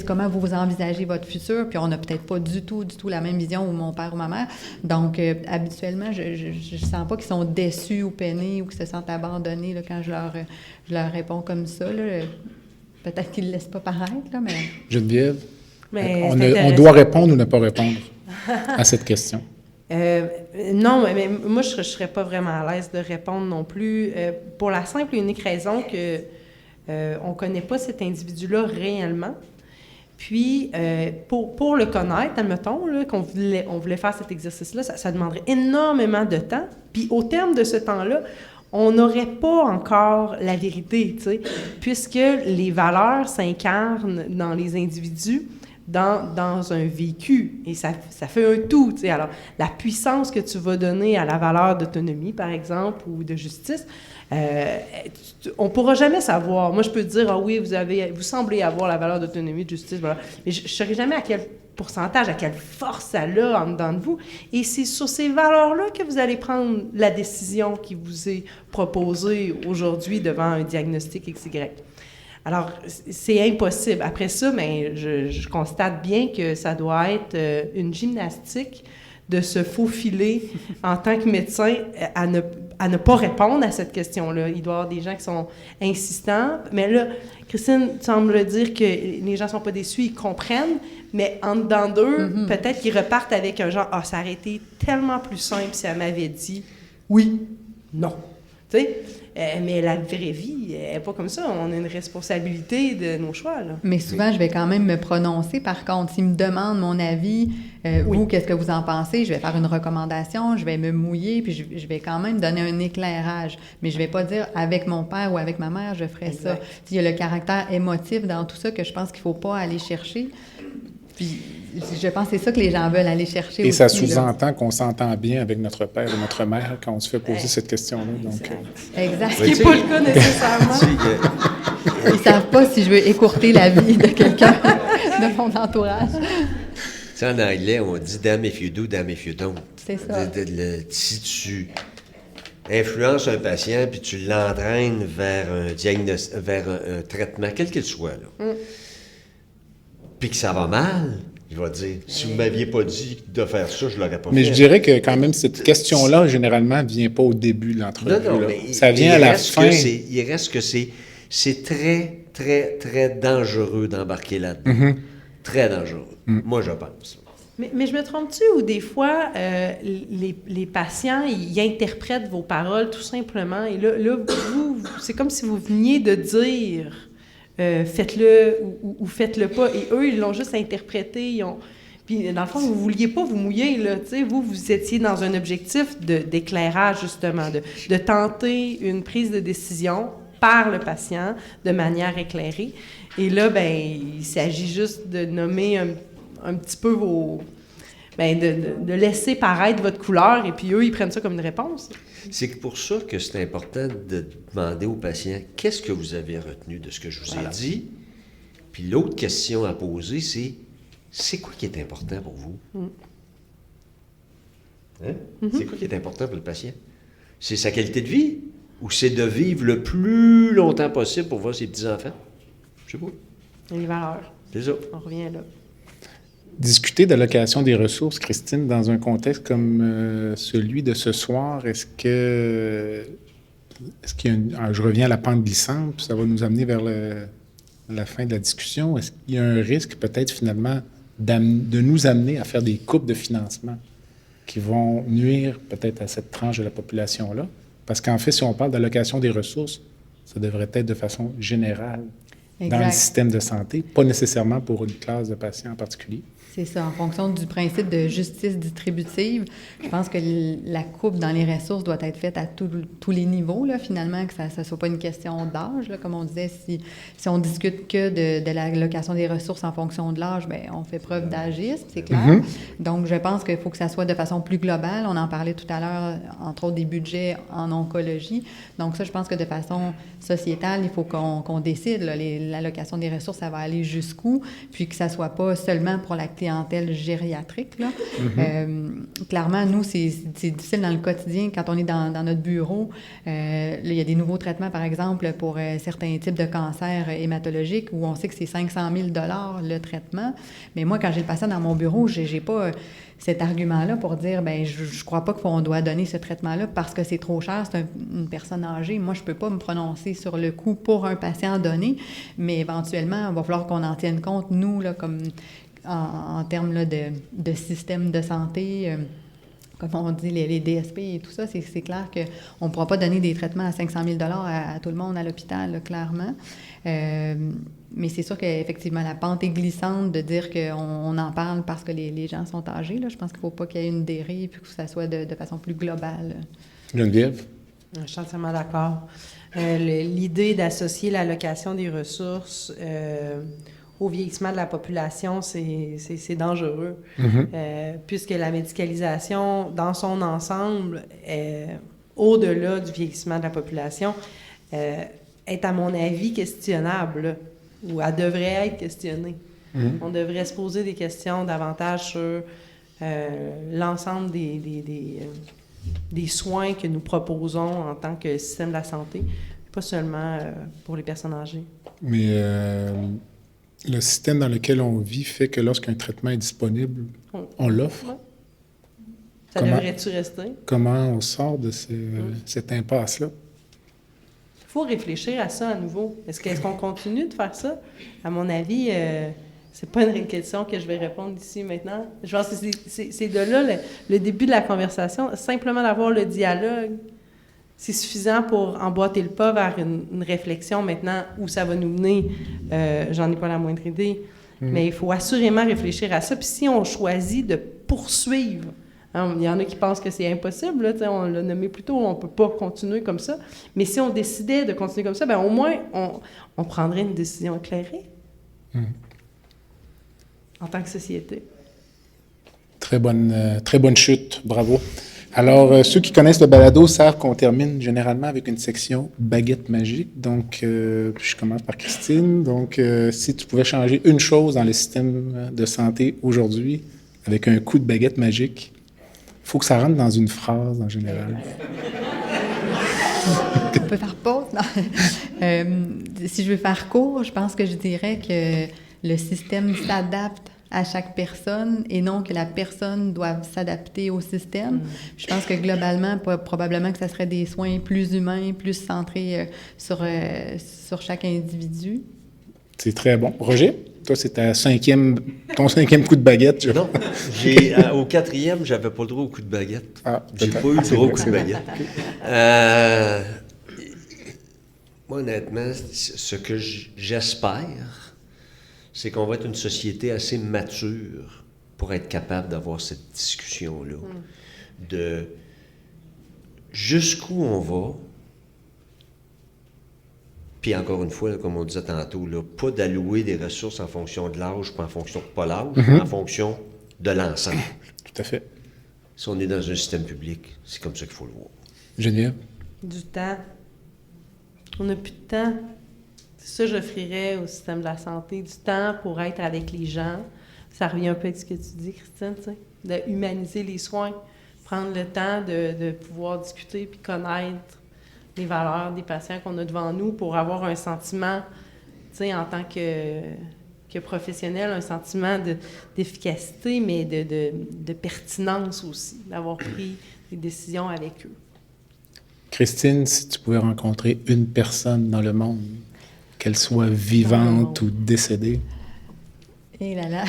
comment vous envisagez votre futur, puis on n'a peut-être pas du tout la même vision, ou mon père ou ma mère. Donc, habituellement, je sens pas qu'ils sont déçus ou peinés ou qu'ils se sentent abandonnés là, quand je leur réponds comme ça. Là. Peut-être qu'ils ne le laissent pas paraître, là, mais... Geneviève, mais on doit répondre ou ne pas répondre à cette question? Non, mais moi, je ne serais pas vraiment à l'aise de répondre non plus, pour la simple et unique raison que on ne connaît pas cet individu-là réellement. Puis, pour le connaître, admettons, là, on voulait faire cet exercice-là, ça demanderait énormément de temps. Puis, au terme de ce temps-là, on n'aurait pas encore la vérité, tu sais, puisque les valeurs s'incarnent dans les individus, dans un vécu, et ça fait un tout, tu sais. Alors, la puissance que tu vas donner à la valeur d'autonomie, par exemple, ou de justice, on ne pourra jamais savoir. Moi, je peux te dire, ah oui, vous semblez avoir la valeur d'autonomie, de justice, voilà. Mais je ne saurais jamais à quel pourcentage, à quelle force ça a en dedans de vous. Et c'est sur ces valeurs-là que vous allez prendre la décision qui vous est proposée aujourd'hui devant un diagnostic XY. Alors, c'est impossible. Après ça, bien, je constate bien que ça doit être une gymnastique de se faufiler en tant que médecin à ne pas répondre à cette question-là. Il doit y avoir des gens qui sont insistants. Mais là, Christine semble dire que les gens ne sont pas déçus, ils comprennent, mais en dedans d'eux, peut-être qu'ils repartent avec un genre « Ah, ça aurait été tellement plus simple si elle m'avait dit oui, non. » Tu sais? Mais la vraie vie, elle n'est pas comme ça. On a une responsabilité de nos choix, là. Mais souvent, je vais quand même me prononcer. Par contre, s'ils me demandent mon avis, vous, qu'est-ce que vous en pensez? Je vais faire une recommandation, je vais me mouiller, puis je vais quand même donner un éclairage. Mais je ne vais pas dire avec mon père ou avec ma mère, je ferais ça. Il y a le caractère émotif dans tout ça que je pense qu'il ne faut pas aller chercher. Puis je pense que c'est ça que les gens veulent aller chercher. Et aussi, ça là. sous-entend qu'on s'entend bien avec notre père et notre mère quand on se fait poser cette question-là. Donc, Exact. Ce qui n'est pas le cas nécessairement. Ils ne savent pas si je veux écourter la vie de quelqu'un de mon entourage. Tu sais, en anglais, on dit « damn if you do, damn if you don't ». C'est ça. Si tu influences un patient puis tu l'entraînes vers vers un traitement, quel qu'il soit, là, puis que ça va mal, il va dire « si vous ne m'aviez pas dit de faire ça, je ne l'aurais pas fait ». mais je dirais que quand même, cette question-là, généralement, ne vient pas au début de l'entrevue. Non, là. mais Ça vient à la fin. Il reste que c'est très, très, très dangereux d'embarquer là-dedans. Très dangereux. Moi, je pense. Mais je me trompe-tu ou des fois, les patients, ils interprètent vos paroles tout simplement. Et là vous, c'est comme si vous veniez de dire faites-le ou faites-le pas. Et eux, ils l'ont juste interprété. Puis, dans le fond, vous ne vouliez pas vous mouiller, là. Vous étiez dans un objectif d'éclairage, justement, de tenter une prise de décision par le patient de manière éclairée. Et là, il s'agit juste de nommer un petit peu de laisser paraître votre couleur, et puis eux, ils prennent ça comme une réponse. C'est pour ça que c'est important de demander aux patients qu'est-ce que vous avez retenu de ce que je vous ai dit. Puis l'autre question à poser, c'est quoi qui est important pour vous? Hein? C'est quoi qui est important pour le patient? C'est sa qualité de vie ou c'est de vivre le plus longtemps possible pour voir ses petits-enfants? Je sais pas. Les valeurs. C'est ça. On revient là. Discuter d'allocation des ressources, Christine, dans un contexte comme celui de ce soir, est-ce qu'il y a je reviens à la pente glissante, puis ça va nous amener vers la fin de la discussion. Est-ce qu'il y a un risque peut-être finalement de nous amener à faire des coupes de financement qui vont nuire peut-être à cette tranche de la population-là? Parce qu'en fait, si on parle d'allocation des ressources, ça devrait être de façon générale dans le système de santé, pas nécessairement pour une classe de patients en particulier. C'est ça, en fonction du principe de justice distributive. Je pense que la coupe dans les ressources doit être faite à tous les niveaux, là, finalement, que ça ne soit pas une question d'âge. Là, comme on disait, si on discute que de l'allocation des ressources en fonction de l'âge, bien, on fait preuve d'agisme, c'est clair. Donc, je pense qu'il faut que ça soit de façon plus globale. On en parlait tout à l'heure, entre autres, des budgets en oncologie. Donc, ça, je pense que de façon sociétale, il faut qu'on décide. L'allocation des ressources, ça va aller jusqu'où, puis que ça ne soit pas seulement pour la clientèle gériatrique. Là. Clairement, nous, c'est difficile dans le quotidien quand on est dans notre bureau. Là, il y a des nouveaux traitements, par exemple, pour certains types de cancers hématologiques où on sait que c'est 500 000 $ le traitement. Mais moi, quand j'ai le patient dans mon bureau, j'ai pas cet argument-là pour dire, bien, je crois pas qu'on doit donner ce traitement-là parce que c'est trop cher, c'est une personne âgée. Moi, je peux pas me prononcer sur le coût pour un patient donné, mais éventuellement, il va falloir qu'on en tienne compte, nous, là, comme en termes là, de système de santé, comme on dit, les DSP et tout ça, c'est clair qu'on ne pourra pas donner des traitements à 500 000 $ à tout le monde à l'hôpital, là, clairement. Mais c'est sûr qu'effectivement, la pente est glissante de dire qu'on en parle parce que les gens sont âgés. Là. Je pense qu'il ne faut pas qu'il y ait une dérive et que ça soit de façon plus globale. Geneviève? Je suis entièrement d'accord. L'idée d'associer l'allocation des ressources au vieillissement de la population, c'est dangereux, puisque la médicalisation, dans son ensemble, au-delà du vieillissement de la population, est, à mon avis, questionnable, ou elle devrait être questionnée. On devrait se poser des questions davantage sur l'ensemble des soins que nous proposons en tant que système de la santé, pas seulement pour les personnes âgées. Mais le système dans lequel on vit fait que lorsqu'un traitement est disponible, on l'offre. Ouais. Ça devrait-tu rester? Comment on sort de cette impasse-là? Il faut réfléchir à ça à nouveau. Est-ce qu'on continue de faire ça? À mon avis, c'est pas une question que je vais répondre ici maintenant. Je pense que c'est de là le début de la conversation. Simplement d'avoir le dialogue, c'est suffisant pour emboîter le pas vers une réflexion maintenant où ça va nous mener. J'en ai pas la moindre idée. Mais il faut assurément réfléchir à ça. Puis si on choisit de poursuivre, hein, il y en a qui pensent que c'est impossible, là, on l'a nommé plus tôt, on ne peut pas continuer comme ça. Mais si on décidait de continuer comme ça, bien, au moins, on prendrait une décision éclairée en tant que société. Très bonne chute. Bravo. Alors, ceux qui connaissent le balado savent qu'on termine généralement avec une section baguette magique. Donc, je commence par Christine. Donc, si tu pouvais changer une chose dans le système de santé aujourd'hui avec un coup de baguette magique, il faut que ça rentre dans une phrase en général. On peut faire pause? Non. Si je veux faire court, je pense que je dirais que le système s'adapte à chaque personne et non que la personne doive s'adapter au système. Je pense que globalement, probablement que ça serait des soins plus humains, plus centrés sur chaque individu. C'est très bon. Roger, toi, c'est ton cinquième coup de baguette. Non, au 4e, j'avais pas le droit au coup de baguette. J'ai pas eu le droit au coup de baguette. Moi, honnêtement, ce que j'espère, c'est qu'on va être une société assez mature pour être capable d'avoir cette discussion-là. De jusqu'où on va. Puis encore une fois, là, comme on disait tantôt, là, pas d'allouer des ressources en fonction de l'âge, pas en fonction de pas l'âge, mais en fonction de l'ensemble. Tout à fait. Si on est dans un système public, c'est comme ça qu'il faut le voir. Geneviève? Du temps. On n'a plus de temps. C'est ça, j'offrirais au système de la santé, du temps pour être avec les gens. Ça revient un peu à ce que tu dis, Christine, tu sais, de humaniser les soins, prendre le temps de pouvoir discuter puis connaître les valeurs des patients qu'on a devant nous pour avoir un sentiment, tu sais, en tant que professionnel, un sentiment d'efficacité, mais de pertinence aussi, d'avoir pris des décisions avec eux. Christine, si tu pouvais rencontrer une personne dans le monde, qu'elle soit vivante ou décédée. Eh là là!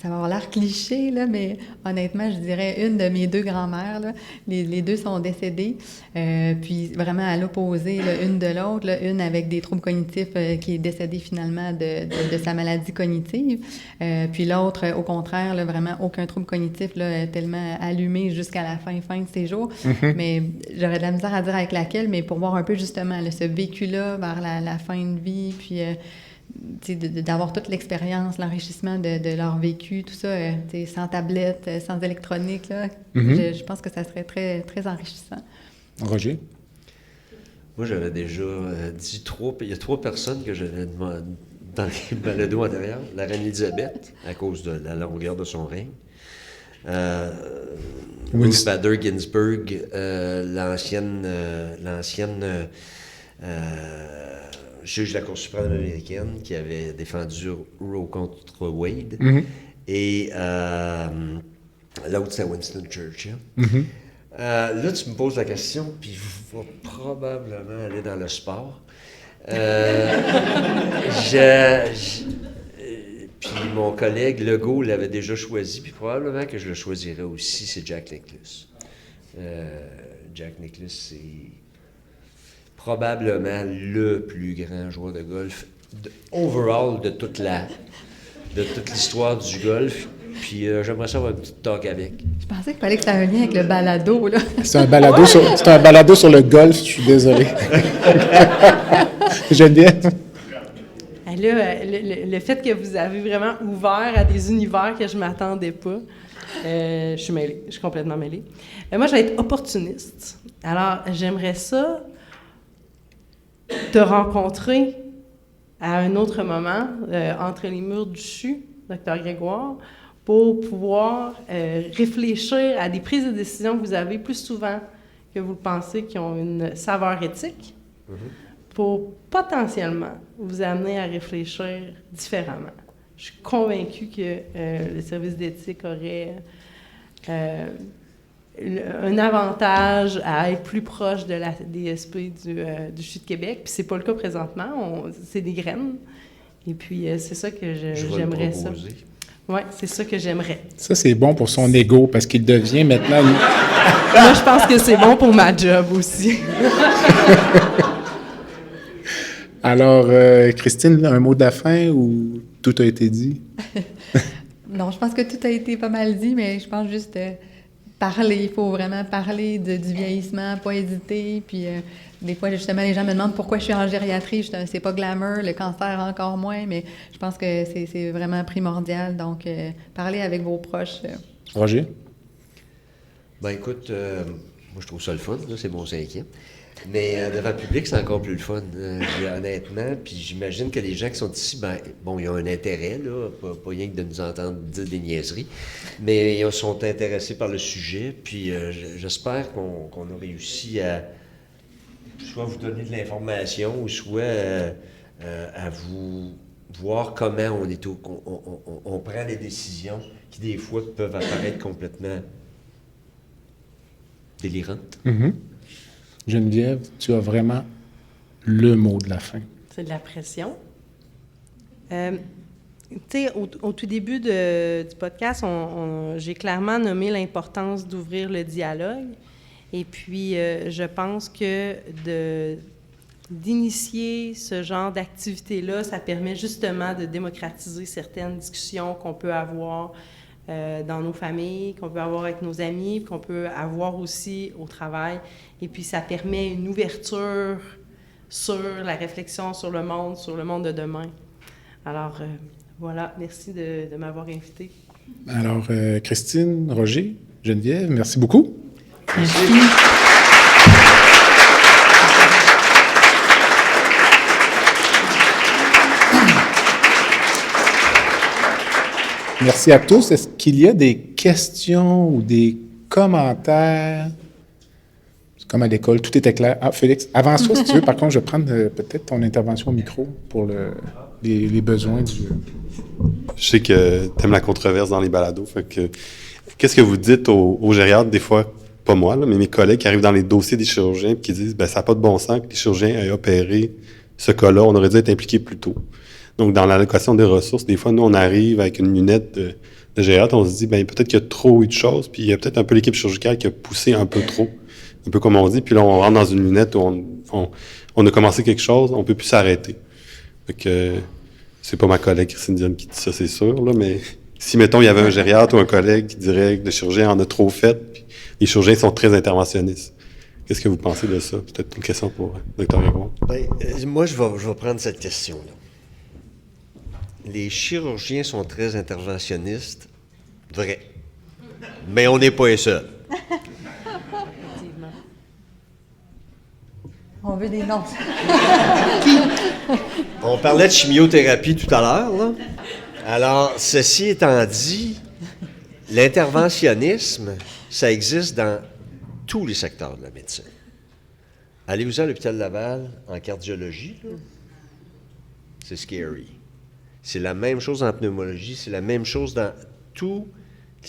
Ça va avoir l'air cliché, là, mais honnêtement, je dirais une de mes deux grand-mères. Là, les deux sont décédées, puis vraiment à l'opposé, là, une de l'autre. Là, une avec des troubles cognitifs qui est décédée finalement de sa maladie cognitive. Puis l'autre, au contraire, là, vraiment aucun trouble cognitif, là, tellement allumé jusqu'à la fin de ses jours. Mais j'aurais de la misère à dire avec laquelle, mais pour voir un peu justement là, ce vécu-là vers la fin de vie, puis... d'avoir toute l'expérience, l'enrichissement de leur vécu, tout ça, sans tablette, sans électronique, là, je pense que ça serait très, très enrichissant. Roger? Moi, j'avais déjà dit il y a 3 personnes que j'avais demandé dans les balados antérieurs. La reine Élisabeth, à cause de la longueur de son règne. Ruth Bader Ginsburg, l'ancienne juge de la Cour suprême américaine qui avait défendu Roe contre Wade. Et l'autre, c'est Winston Churchill. Là, tu me poses la question, puis je vais probablement aller dans le sport. Puis mon collègue Legault l'avait déjà choisi, puis probablement que je le choisirais aussi, c'est Jack Nicklaus. Jack Nicklaus, c'est probablement le plus grand joueur de golf overall de toute l'histoire du golf. Puis j'aimerais ça avoir une petite talk avec. Je pensais qu'il fallait que ça ait un lien avec le balado, là. C'est un balado sur le golf, je suis désolé. Geneviève? Là, le fait que vous avez vraiment ouvert à des univers que je ne m'attendais pas, je suis mêlée, je suis complètement mêlée. Moi, je vais être opportuniste. Alors, j'aimerais ça te rencontrer à un autre moment, entre les murs du CHU, Dr. Grégoire, pour pouvoir réfléchir à des prises de décision que vous avez plus souvent que vous le pensez, qui ont une saveur éthique, pour potentiellement vous amener à réfléchir différemment. Je suis convaincue que le service d'éthique aurait un avantage à être plus proche de la DSP du CHU de Québec. Puis c'est pas le cas présentement, c'est des graines. Et puis c'est ça que j'aimerais ça. Oui, c'est ça que j'aimerais. Ça, c'est bon pour son ego, parce qu'il devient maintenant... Moi, je pense que c'est bon pour ma job aussi. Alors, Christine, un mot de la fin ou tout a été dit? Non, je pense que tout a été pas mal dit, mais je pense juste parler. Il faut vraiment parler du vieillissement, pas hésiter, puis des fois, justement, les gens me demandent pourquoi je suis en gériatrie. C'est pas glamour, le cancer encore moins, mais je pense que c'est vraiment primordial. Donc, parlez avec vos proches. Roger? Ben écoute, moi je trouve ça le fun, là, c'est mon 5e. Mais devant le public, c'est encore plus le fun, honnêtement. Puis j'imagine que les gens qui sont ici, ben bon, ils ont un intérêt, là, pas rien que de nous entendre dire des niaiseries, mais ils sont intéressés par le sujet. Puis j'espère qu'on a réussi à soit vous donner de l'information ou soit à vous voir comment on prend des décisions qui, des fois, peuvent apparaître complètement délirantes. Mm-hmm. Geneviève, tu as vraiment le mot de la fin. C'est de la pression. Tu sais, au tout début du podcast, j'ai clairement nommé l'importance d'ouvrir le dialogue. Et puis, je pense que d'initier ce genre d'activité-là, ça permet justement de démocratiser certaines discussions qu'on peut avoir dans nos familles, qu'on peut avoir avec nos amis, qu'on peut avoir aussi au travail. Et puis, ça permet une ouverture sur la réflexion sur le monde de demain. Alors, voilà, merci de m'avoir invité. Alors, Christine, Roger, Geneviève, merci beaucoup. Merci. Merci à tous. Est-ce qu'il y a des questions ou des commentaires? C'est comme à l'école, tout était clair. Ah, Félix, avance-toi si tu veux. Par contre, je vais prendre peut-être ton intervention au micro pour les besoins du... Je sais que tu aimes la controverse dans les balados. Fait que, qu'est-ce que vous dites aux gériatres, des fois, pas moi, là, mais mes collègues qui arrivent dans les dossiers des chirurgiens et qui disent ça n'a pas de bon sens que les chirurgiens aient opéré ce cas-là, on aurait dû être impliqués plus tôt. Donc, dans l'allocation des ressources, des fois, nous, on arrive avec une lunette de gériatre, on se dit, peut-être qu'il y a trop eu de choses, puis il y a peut-être un peu l'équipe chirurgicale qui a poussé un peu trop, un peu comme on dit, puis là, on rentre dans une lunette où on a commencé quelque chose, on peut plus s'arrêter. Fait que, c'est pas ma collègue Christine Dionne qui dit ça, c'est sûr, là, mais si, mettons, il y avait un gériatre ou un collègue qui dirait que le chirurgien en a trop fait, puis les chirurgiens sont très interventionnistes. Qu'est-ce que vous pensez de ça? Peut-être une question pour Dr. Grégoire. Moi, je vais prendre cette question-là. Les chirurgiens sont très interventionnistes, vrai. Mais on n'est pas les seuls. On veut des noms. On parlait de chimiothérapie tout à l'heure, là. Alors, ceci étant dit, l'interventionnisme, ça existe dans tous les secteurs de la médecine. Allez-vous à l'hôpital Laval en cardiologie, là? C'est scary. C'est la même chose en pneumologie, c'est la même chose dans toutes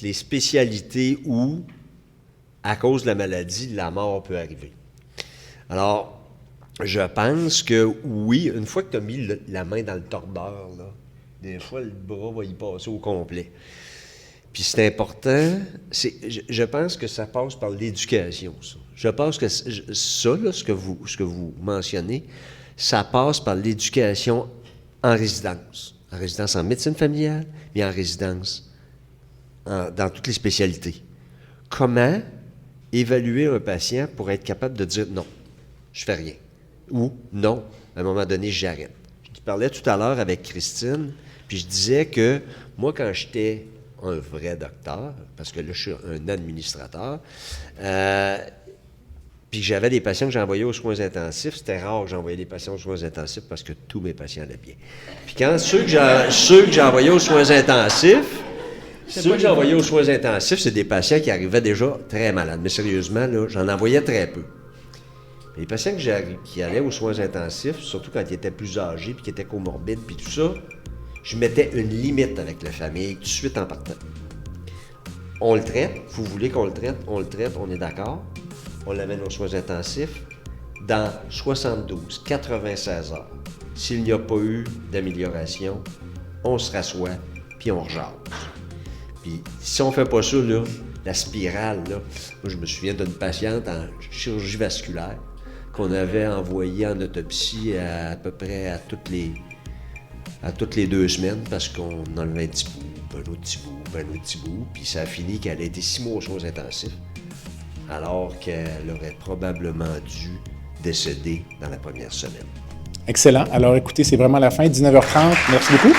les spécialités où, à cause de la maladie, la mort peut arriver. Alors, je pense que oui, une fois que tu as mis la main dans le tordeur, là, des fois, le bras va y passer au complet. Puis c'est important, je pense que ça passe par l'éducation, ça. Je pense que ça, là, ce que vous mentionnez, ça passe par l'éducation en résidence en médecine familiale, mais en résidence dans toutes les spécialités. Comment évaluer un patient pour être capable de dire non, je fais rien, ou non, à un moment donné, j'arrête. Je parlais tout à l'heure avec Christine, puis je disais que moi, quand j'étais un vrai docteur, parce que là, je suis un administrateur, puis j'avais des patients que j'envoyais aux soins intensifs. C'était rare que j'envoyais des patients aux soins intensifs parce que tous mes patients allaient bien. Puis quand ceux que j'envoyais aux soins intensifs, c'est des patients qui arrivaient déjà très malades. Mais sérieusement, là, j'en envoyais très peu. Les patients qui allaient aux soins intensifs, surtout quand ils étaient plus âgés, puis qui étaient comorbides, puis tout ça, je mettais une limite avec la famille, tout de suite en partant. On le traite, vous voulez qu'on le traite, on est d'accord. On l'amène aux soins intensifs. Dans 72, 96 heures, s'il n'y a pas eu d'amélioration, on se rassoit, puis on rejase. Puis si on ne fait pas ça, là, la spirale, là, moi je me souviens d'une patiente en chirurgie vasculaire qu'on avait envoyée en autopsie à peu près à toutes les 2 semaines parce qu'on enlevait un petit bout, un autre petit bout, puis ça a fini qu'elle a été 6 mois aux soins intensifs. Alors qu'elle aurait probablement dû décédés dans la première semaine. Excellent. Alors, écoutez, c'est vraiment la fin, 19h30. Merci beaucoup.